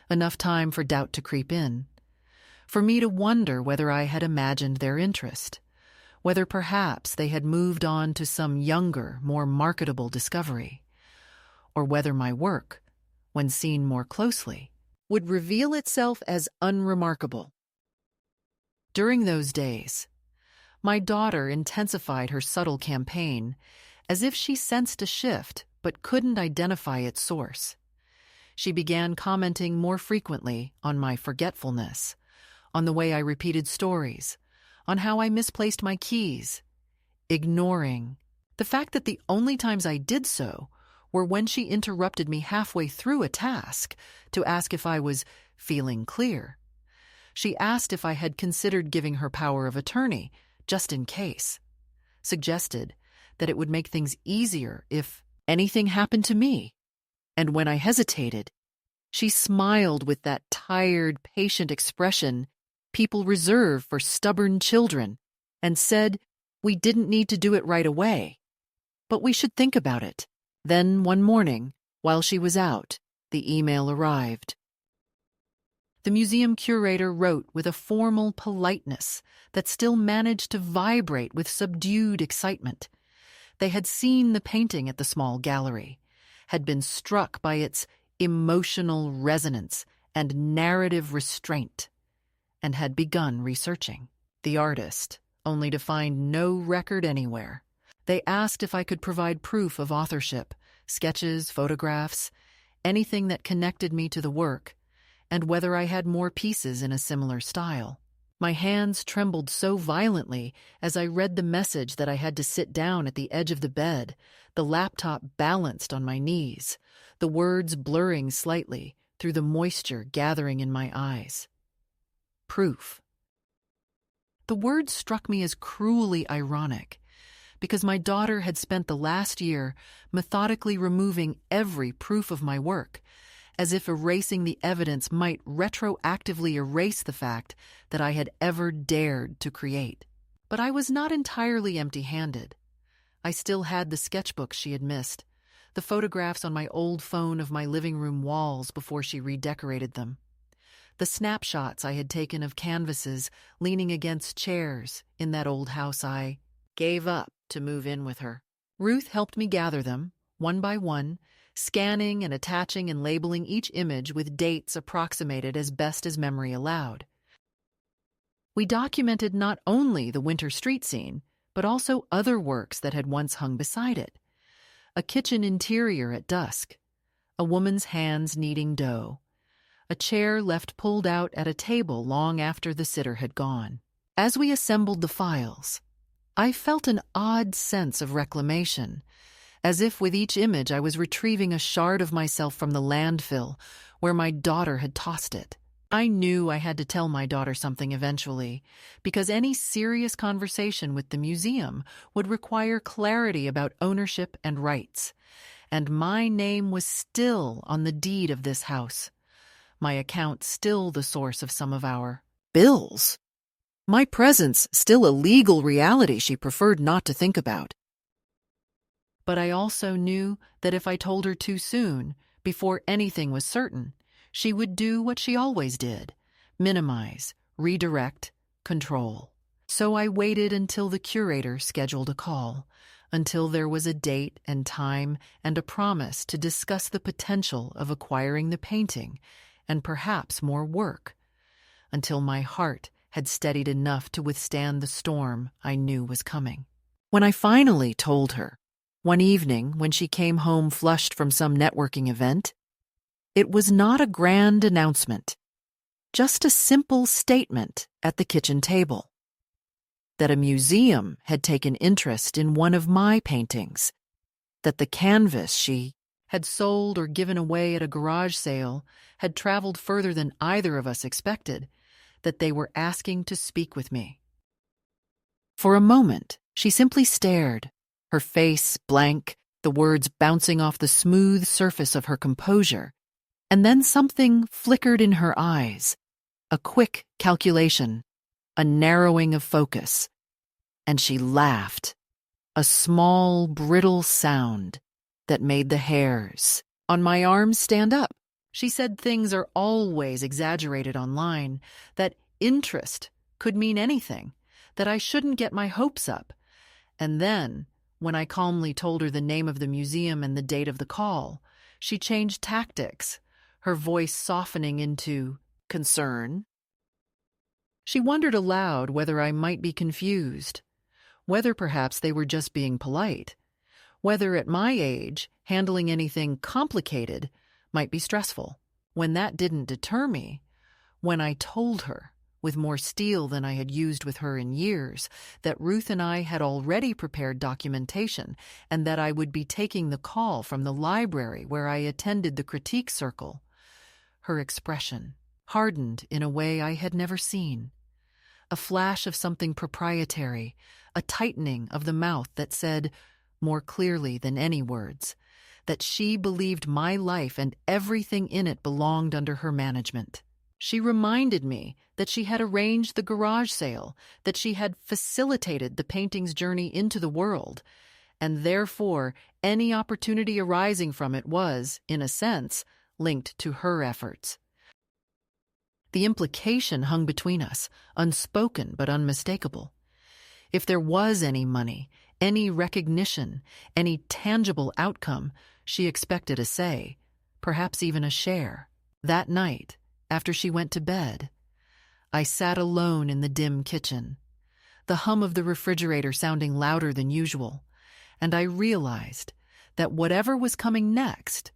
enough time for doubt to creep in, for me to wonder whether I had imagined their interest, whether perhaps they had moved on to some younger, more marketable discovery, or whether my work, when seen more closely, would reveal itself as unremarkable. During those days, my daughter intensified her subtle campaign, as if she sensed a shift but couldn't identify its source. She began commenting more frequently on my forgetfulness, on the way I repeated stories, on how I misplaced my keys, ignoring the fact that the only times I did so were when she interrupted me halfway through a task to ask if I was feeling clear. She asked if I had considered giving her power of attorney, just in case, suggested that it would make things easier if anything happened to me. And when I hesitated, she smiled with that tired, patient expression people reserve for stubborn children and said we didn't need to do it right away, but we should think about it. Then one morning, while she was out, the email arrived. The museum curator wrote with a formal politeness that still managed to vibrate with subdued excitement. They had seen the painting at the small gallery, had been struck by its emotional resonance and narrative restraint, and had begun researching the artist, only to find no record anywhere. They asked if I could provide proof of authorship, sketches, photographs, anything that connected me to the work, and whether I had more pieces in a similar style. My hands trembled so violently as I read the message that I had to sit down at the edge of the bed, the laptop balanced on my knees, the words blurring slightly through the moisture gathering in my eyes. Proof. The word struck me as cruelly ironic, because my daughter had spent the last year methodically removing every proof of my work, as if erasing the evidence might retroactively erase the fact that I had ever dared to create. But I was not entirely empty-handed. I still had the sketchbooks she had missed, the photographs on my old phone of my living room walls before she redecorated them, the snapshots I had taken of canvases leaning against chairs in that old house I gave up to move in with her. Ruth helped me gather them, one by one, scanning and attaching and labeling each image with dates approximated as best as memory allowed. We documented not only the winter street scene, but also other works that had once hung beside it. A kitchen interior at dusk, a woman's hands kneading dough, a chair left pulled out at a table long after the sitter had gone. As we assembled the files, I felt an odd sense of reclamation, as if with each image I was retrieving a shard of myself from the landfill where my daughter had tossed it. I knew I had to tell my daughter something eventually, because any serious conversation with the museum would require clarity about ownership and rights, and my name was still on the deed of this house, my account still the source of some of our bills. My presence still a legal reality she preferred not to think about. But I also knew that if I told her too soon, before anything was certain, she would do what she always did: minimize, redirect, control. So I waited until the curator scheduled a call, until there was a date and time and a promise to discuss the potential of acquiring the painting and perhaps more work, until my heart had steadied enough to withstand the storm I knew was coming. When I finally told her, one evening when she came home flushed from some networking event, it was not a grand announcement, just a simple statement at the kitchen table that a museum had taken interest in one of my paintings, that the canvas she had sold or given away at a garage sale had traveled further than either of us expected, that they were asking to speak with me. For a moment, she simply stared, her face blank, the words bouncing off the smooth surface of her composure, and then something flickered in her eyes, a quick calculation, a narrowing of focus, and she laughed, a small, brittle sound that made the hairs on my arms stand up. She said things are always exaggerated online, that interest could mean anything, that I shouldn't get my hopes up. And then, when I calmly told her the name of the museum and the date of the call, she changed tactics, her voice softening into concern. She wondered aloud whether I might be confused, whether perhaps they were just being polite, Whether at my age, handling anything complicated might be stressful. When that didn't deter me, when I told her, with more steel than I had used with her in years, that Ruth and I had already prepared documentation and that I would be taking the call from the library where I attended the critique circle, her expression hardened in a way I had never seen. A flash of something proprietary, a tightening of the mouth that said, more clearly than any words, that she believed my life and everything in it belonged under her management. She reminded me that she had arranged the garage sale, that she had facilitated the painting's journey into the world, and therefore any opportunity arising from it was, in a sense, linked to her efforts. The implication hung between us, unspoken but unmistakable. If there was any money, any recognition, any tangible outcome, she expected a say, perhaps even a share. That night, after she went to bed, I sat alone in the dim kitchen, the hum of the refrigerator sounding louder than usual, and I realized that whatever was coming next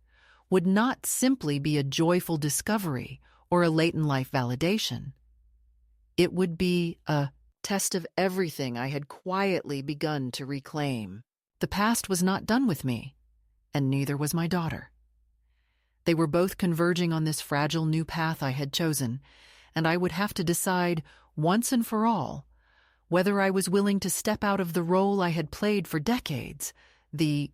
would not simply be a joyful discovery or a late-in-life validation. It would be a test of everything I had quietly begun to reclaim. The past was not done with me, and neither was my daughter. They were both converging on this fragile new path I had chosen, and I would have to decide, once and for all, whether I was willing to step out of the role I had played for decades, the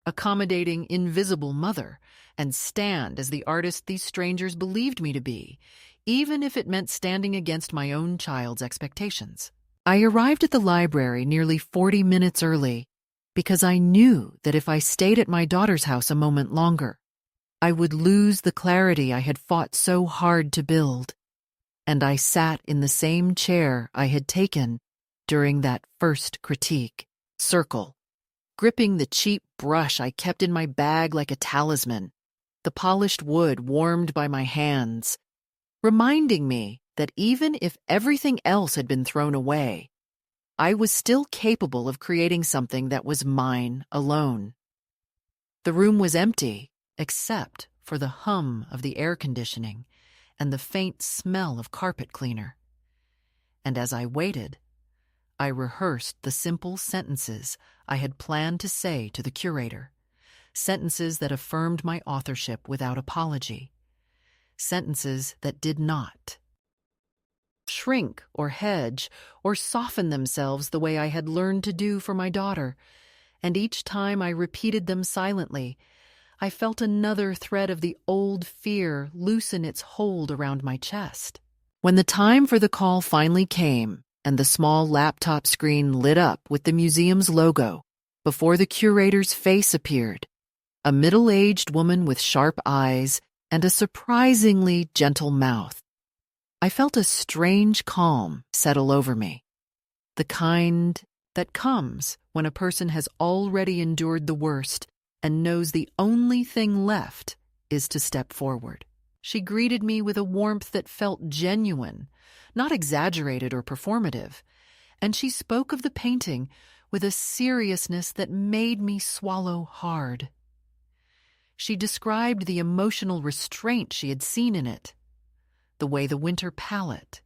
accommodating, invisible mother, and stand as the artist these strangers believed me to be, even if it meant standing against my own child's expectations. I arrived at the library nearly 40 minutes early because I knew that if I stayed at my daughter's house a moment longer, I would lose the clarity I had fought so hard to build, and I sat in the same chair I had taken during that first critique circle, gripping the cheap brush I kept in my bag like a talisman, the polished wood warmed by my hands, reminding me that even if everything else had been thrown away, I was still capable of creating something that was mine alone. The room was empty, except for the hum of the air conditioning and the faint smell of carpet cleaner. And as I waited, I rehearsed the simple sentences I had planned to say to the curator, sentences that affirmed my authorship without apology, sentences that did not shrink or hedge or soften themselves the way I had learned to do for my daughter, and each time I repeated them silently, I felt another thread of the old fear loosen its hold around my chest. When the time for the call finally came, and the small laptop screen lit up with the museum's logo, before the curator's face appeared, a middle-aged woman with sharp eyes and a surprisingly gentle mouth, I felt a strange calm settle over me, the kind that comes when a person has already endured the worst and knows the only thing left is to step forward. She greeted me with a warmth that felt genuine, not exaggerated or performative, and she spoke of the painting with a seriousness that made me swallow hard. She described the emotional restraint she had seen in it, the way the winter palette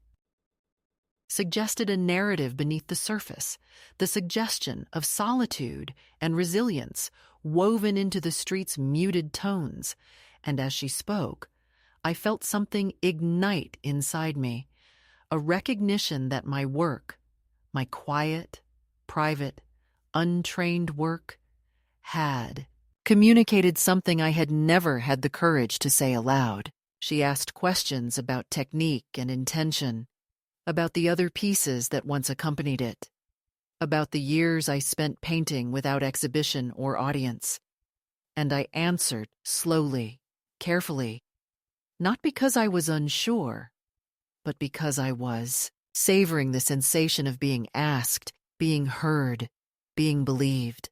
suggested a narrative beneath the surface, the suggestion of solitude and resilience woven into the street's muted tones, and as she spoke, I felt something ignite inside me, a recognition that my work, my quiet, private, untrained work, had communicated something I had never had the courage to say aloud. She asked questions about technique and intention, about the other pieces that once accompanied it, about the years I spent painting without exhibition or audience. And I answered slowly, carefully, not because I was unsure, but because I was savoring the sensation of being asked, being heard, being believed.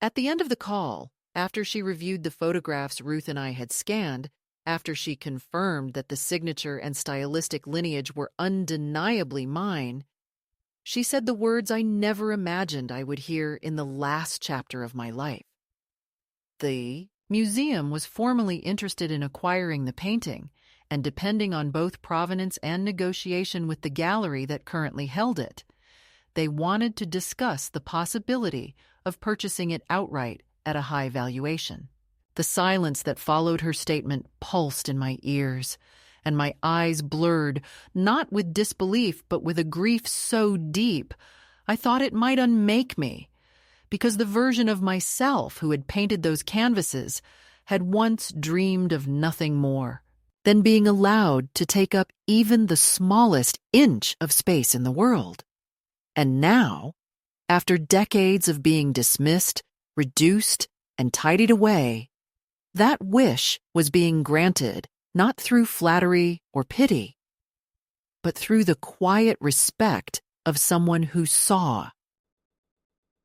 At the end of the call, after she reviewed the photographs Ruth and I had scanned, after she confirmed that the signature and stylistic lineage were undeniably mine, She said the words I never imagined I would hear in the last chapter of my life. The museum was formally interested in acquiring the painting, and depending on both provenance and negotiation with the gallery that currently held it, they wanted to discuss the possibility of purchasing it outright at a high valuation. The silence that followed her statement pulsed in my ears, and my eyes blurred, not with disbelief, but with a grief so deep I thought it might unmake me, because the version of myself who had painted those canvases had once dreamed of nothing more than being allowed to take up even the smallest inch of space in the world. And now, after decades of being dismissed, reduced, and tidied away, that wish was being granted not through flattery or pity, but through the quiet respect of someone who saw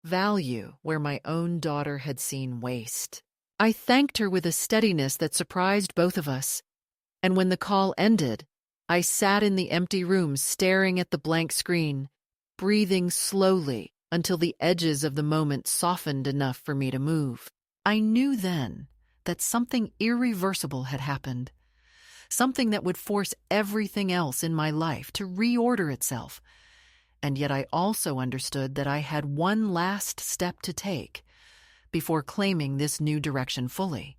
value where my own daughter had seen waste. I thanked her with a steadiness that surprised both of us, and when the call ended, I sat in the empty room staring at the blank screen, breathing slowly until the edges of the moment softened enough for me to move. I knew then that something irreversible had happened, something that would force everything else in my life to reorder itself. And yet I also understood that I had one last step to take before claiming this new direction fully.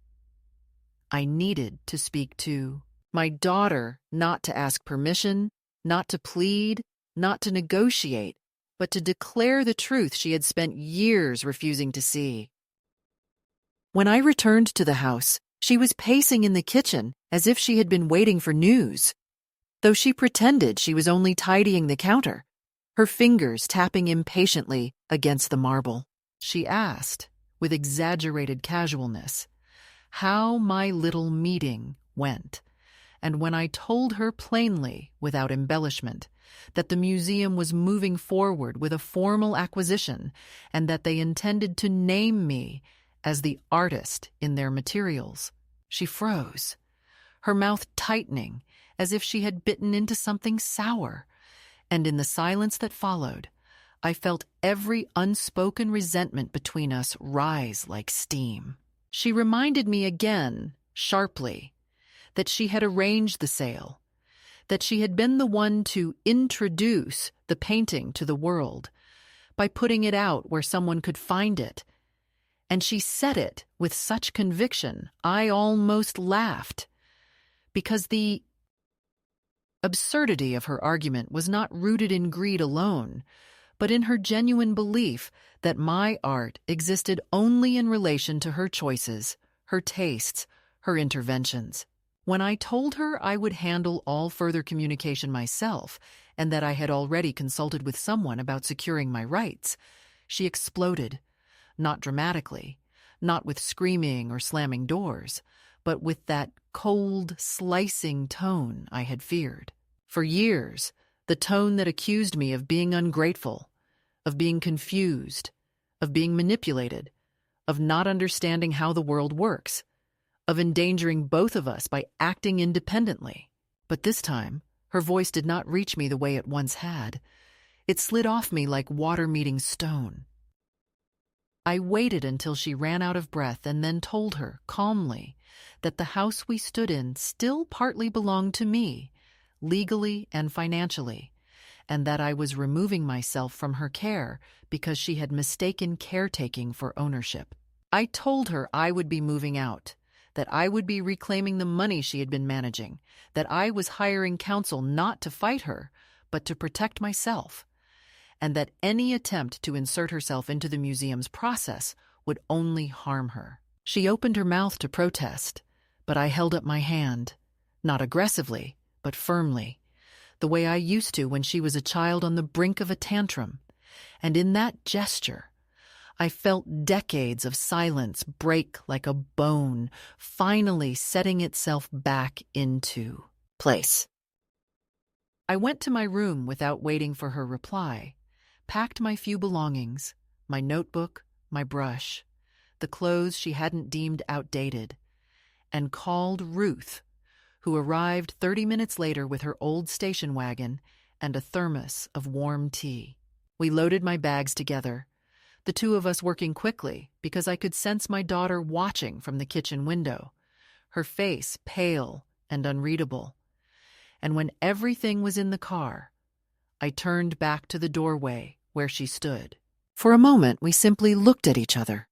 I needed to speak to my daughter, not to ask permission, not to plead, not to negotiate, but to declare the truth she had spent years refusing to see. When I returned to the house, she was pacing in the kitchen as if she had been waiting for news, though she pretended she was only tidying the counter, her fingers tapping impatiently against the marble. She asked, with exaggerated casualness, how my little meeting went, and when I told her plainly, without embellishment, that the museum was moving forward with a formal acquisition and that they intended to name me as the artist in their materials, she froze, her mouth tightening as if she had bitten into something sour, and in the silence that followed, I felt every unspoken resentment between us rise like steam. She reminded me again, sharply, that she had arranged the sale, that she had been the one to introduce the painting to the world by putting it out where someone could find it. And she said it with such conviction, I almost laughed, because the absurdity of her argument was not rooted in greed alone, but in her genuine belief that my art existed only in relation to her choices, her tastes, her interventions. When I told her I would handle all further communication myself and that I had already consulted with someone about securing my rights, she exploded, not dramatically, not with screaming or slamming doors, but with that cold, slicing tone I had feared. For years, the tone that accused me of being ungrateful, of being confused, of being manipulated, of not understanding how the world works, of endangering both of us by acting independently. But this time, her voice did not reach me the way it once had. It slid off me like water meeting stone. I waited until she ran out of breath and then told her, calmly, that the house we stood in still partly belonged to me, legally and financially, and that I was removing myself from her care because she had mistaken caretaking for ownership. I told her I would be moving out, that I would be reclaiming the money she had been managing, that I was hiring counsel not to fight her, but to protect myself, and that any attempt to insert herself into the museum's process would only harm her. She opened her mouth to protest, but I held up my hand, not aggressively, but firmly, the way I used to when she was a child on the brink of a tantrum, and in that gesture, I felt decades of silence break like a bone, finally setting itself back into place. I went to my room without waiting for her reply, packed my few belongings, my notebook, my brush, the clothes she hadn't deemed outdated, and called Ruth, who arrived 30 minutes later with her old station wagon and a thermos of warm tea. We loaded my bags together, the two of us working quickly because I could sense my daughter watching from the kitchen window, her face pale and unreadable. And when everything was in the car, I turned back to the doorway where she stood. For a moment, we simply looked at each other.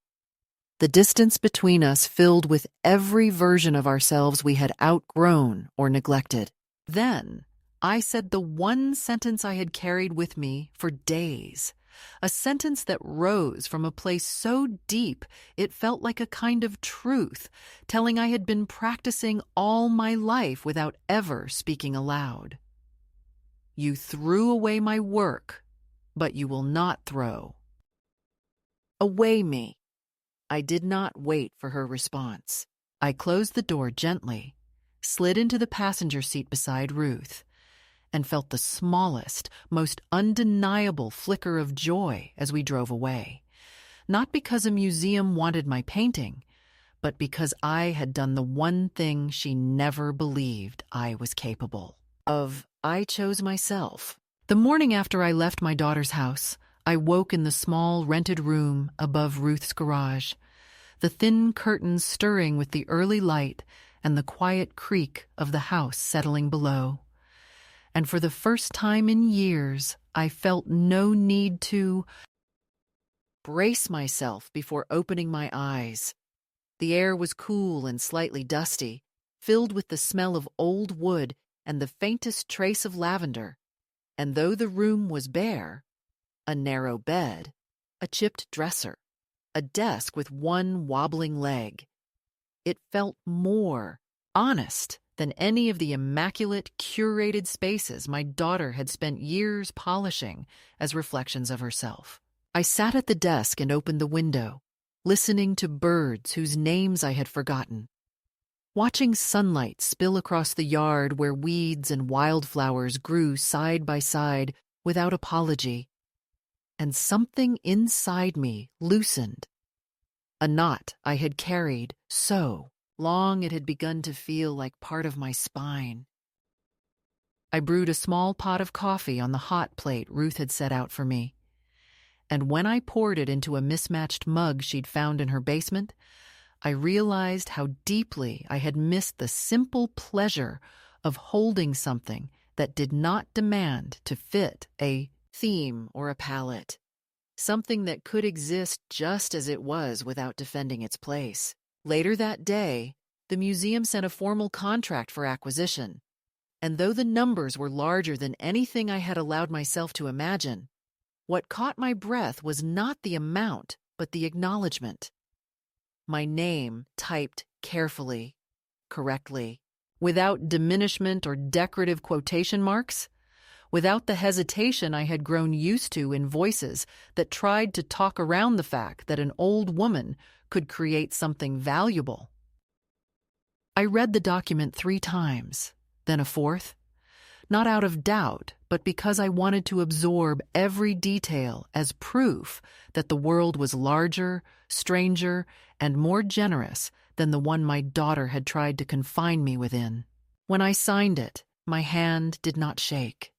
The distance between us filled with every version of ourselves we had outgrown or neglected. Then, I said the one sentence I had carried with me for days, a sentence that rose from a place so deep it felt like a kind of truth, telling I had been practicing all my life without ever speaking aloud. You threw away my work, but you will not throw away me. I did not wait for her response. I closed the door gently, slid into the passenger seat beside Ruth, and felt the smallest, most undeniable flicker of joy as we drove away. Not because a museum wanted my painting, but because I had done the one thing she never believed I was capable of. I chose myself. The morning after I left my daughter's house, I woke in the small rented room above Ruth's garage, the thin curtains stirring with the early light and the quiet creak of the house settling below. And for the first time in years, I felt no need to brace myself before opening my eyes. The air was cool and slightly dusty, filled with the smell of old wood and the faintest trace of lavender. And though the room was bare, a narrow bed, a chipped dresser, a desk with one wobbling leg, it felt more honest than any of the immaculate, curated spaces my daughter had spent years polishing as reflections of herself. I sat at the desk and opened the window, listening to birds whose names I had forgotten, watching sunlight spill across the yard where weeds and wildflowers grew side by side without apology, and something inside me loosened. A knot I had carried so long it had begun to feel like part of my spine. I brewed a small pot of coffee on the hot plate Ruth had set out for me, and when I poured it into a mismatched mug she'd found in her basement, I realized how deeply I had missed the simple pleasure of holding something that did not demand to fit a theme or a palette, something that could exist just as it was without defending its place. Later that day, the museum sent a formal contract for acquisition, and though the numbers were larger than anything I had allowed myself to imagine, what caught my breath was not the amount, but the acknowledgement. My name typed carefully, correctly, without diminishment or decorative quotation marks, without the hesitation I had grown used to in voices that tried to talk around the fact that an old woman could create something valuable. I read the document 3 times, then a 4th, not out of doubt, but because I wanted to absorb every detail as proof that the world was larger, stranger, and more generous than the one my daughter had tried to confine me within. When I signed it, my hand did not shake.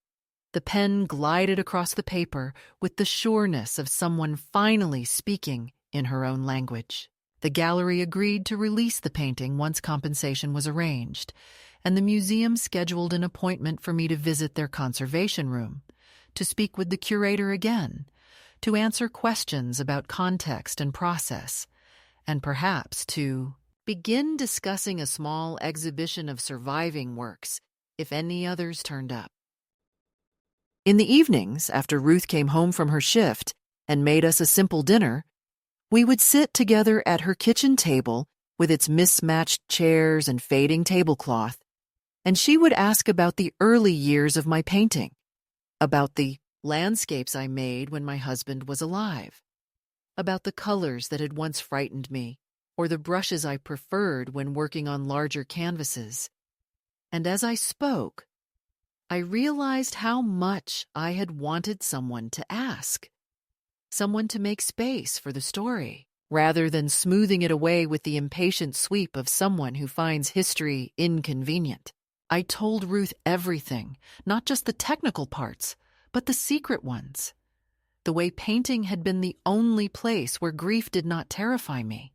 The pen glided across the paper with the sureness of someone finally speaking in her own language. The gallery agreed to release the painting once compensation was arranged, and the museum scheduled an appointment for me to visit their conservation room, to speak with the curator again, to answer questions about context and process, and perhaps to begin discussing a small exhibition of surviving works if any others turned up. In the evenings, after Ruth came home from her shift and made us a simple dinner, we would sit together at her kitchen table with its mismatched chairs and fading tablecloth, and she would ask about the early years of my painting, about the landscapes I made when my husband was alive, about the colors that had once frightened me, or the brushes I preferred when working on larger canvases. And as I spoke, I realized how much I had wanted someone to ask, someone to make space for the story, rather than smoothing it away with the impatient sweep of someone who finds history inconvenient. I told Ruth everything, not just the technical parts, but the secret ones. The way painting had been the only place where grief did not terrify me.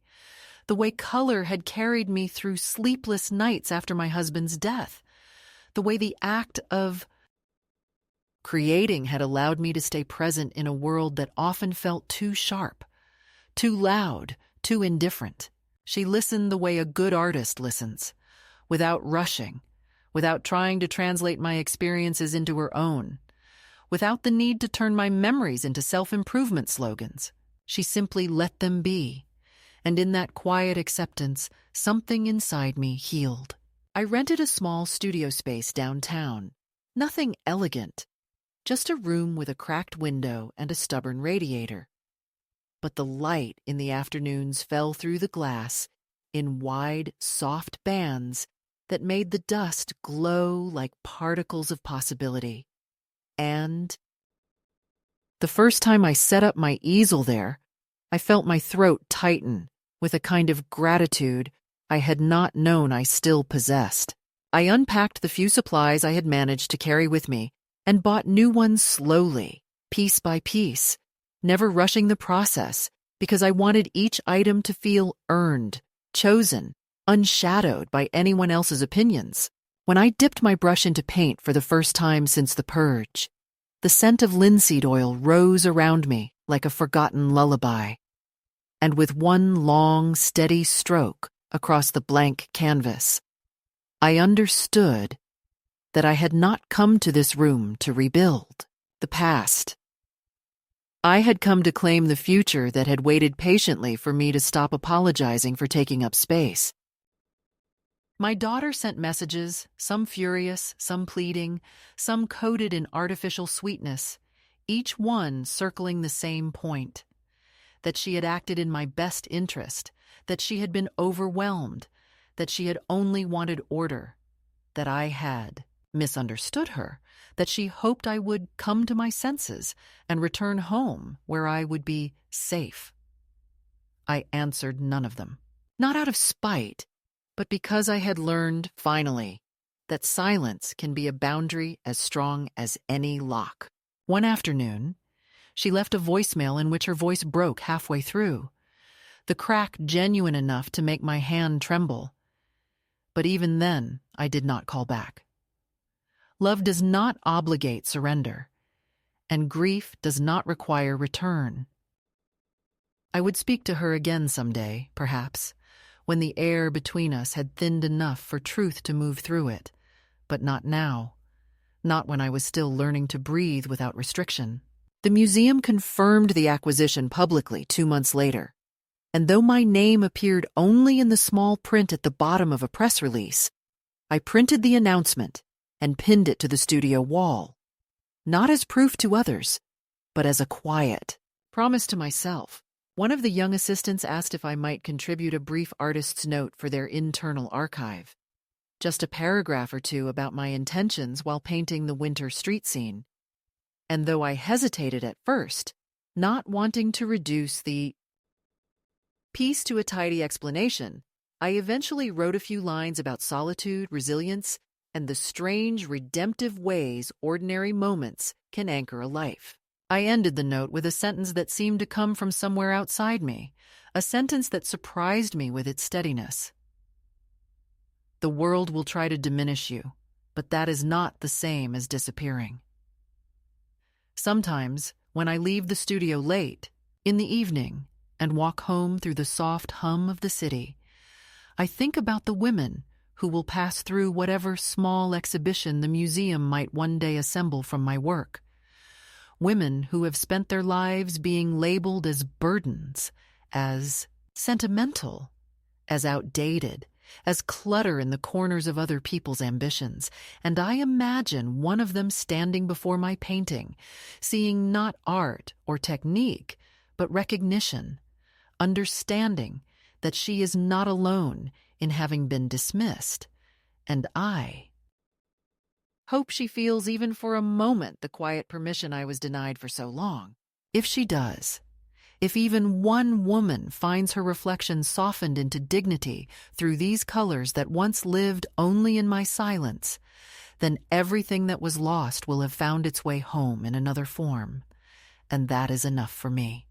The way color had carried me through sleepless nights after my husband's death. The way the act of creating had allowed me to stay present in a world that often felt too sharp, too loud, too indifferent. She listened the way a good artist listens, without rushing, without trying to translate my experiences into her own, without the need to turn my memories into self-improvement slogans. She simply let them be, and in that quiet acceptance, something inside me healed. I rented a small studio space downtown. Nothing elegant, just a room with a cracked window and a stubborn radiator. But the light in the afternoons fell through the glass in wide, soft bands that made the dust glow like particles of possibility. And the first time I set up my easel there, I felt my throat tighten with a kind of gratitude I had not known I still possessed. I unpacked the few supplies I had managed to carry with me and bought new ones slowly, piece by piece, never rushing the process because I wanted each item to feel earned, chosen, unshadowed by anyone else's opinions. When I dipped my brush into paint for the first time since the purge, the scent of linseed oil rose around me like a forgotten lullaby. And with one long, steady stroke across the blank canvas, I understood that I had not come to this room to rebuild the past. I had come to claim the future that had waited patiently for me to stop apologizing for taking up space. My daughter sent messages, some furious, some pleading, some coded in artificial sweetness, each one circling the same point: that she had acted in my best interest, that she had been overwhelmed, that she had only wanted order, that I had misunderstood her, that she hoped I would come to my senses and return home where I would be safe. I answered none of them, not out of spite, but because I had learned, finally, that silence can be a boundary as strong as any lock. One afternoon, she left a voicemail in which her voice broke halfway through, the crack genuine enough to make my hand tremble. But even then, I did not call back. Love does not obligate surrender, and grief does not require return. I would speak to her again someday, perhaps, when the air between us had thinned enough for truth to move through it, but not now, not when I was still learning to breathe without restriction. The museum confirmed the acquisition publicly 2 months later, and though my name appeared only in the small print at the bottom of a press release, I printed the announcement and pinned it to the studio wall, not as proof to others, but as a quiet promise to myself. One of the young assistants asked if I might contribute a brief artist's note for their internal archive, just a paragraph or two about my intentions while painting the winter street scene. And though I hesitated at first, not wanting to reduce the piece to a tidy explanation, I eventually wrote a few lines about solitude, resilience, and the strange, redemptive ways ordinary moments can anchor a life. I ended the note with a sentence that seemed to come from somewhere outside me, a sentence that surprised me with its steadiness. The world will try to diminish you, but that is not the same as disappearing. Sometimes, when I leave the studio late, in the evening, and walk home through the soft hum of the city, I think about the women who will pass through whatever small exhibition the museum might one day assemble from my work. Women who have spent their lives being labeled as burdens, as sentimental, as outdated, as clutter in the corners of other people's ambitions, and I imagine one of them standing before my painting, seeing not art or technique, but recognition, understanding that she is not alone in having been dismissed, and I hope she feels even for a moment the quiet permission I was denied for so long. If she does, if even one woman finds her reflection softened into dignity through these colors that once lived only in my silence, then everything that was lost will have found its way home in another form, and that is enough for me.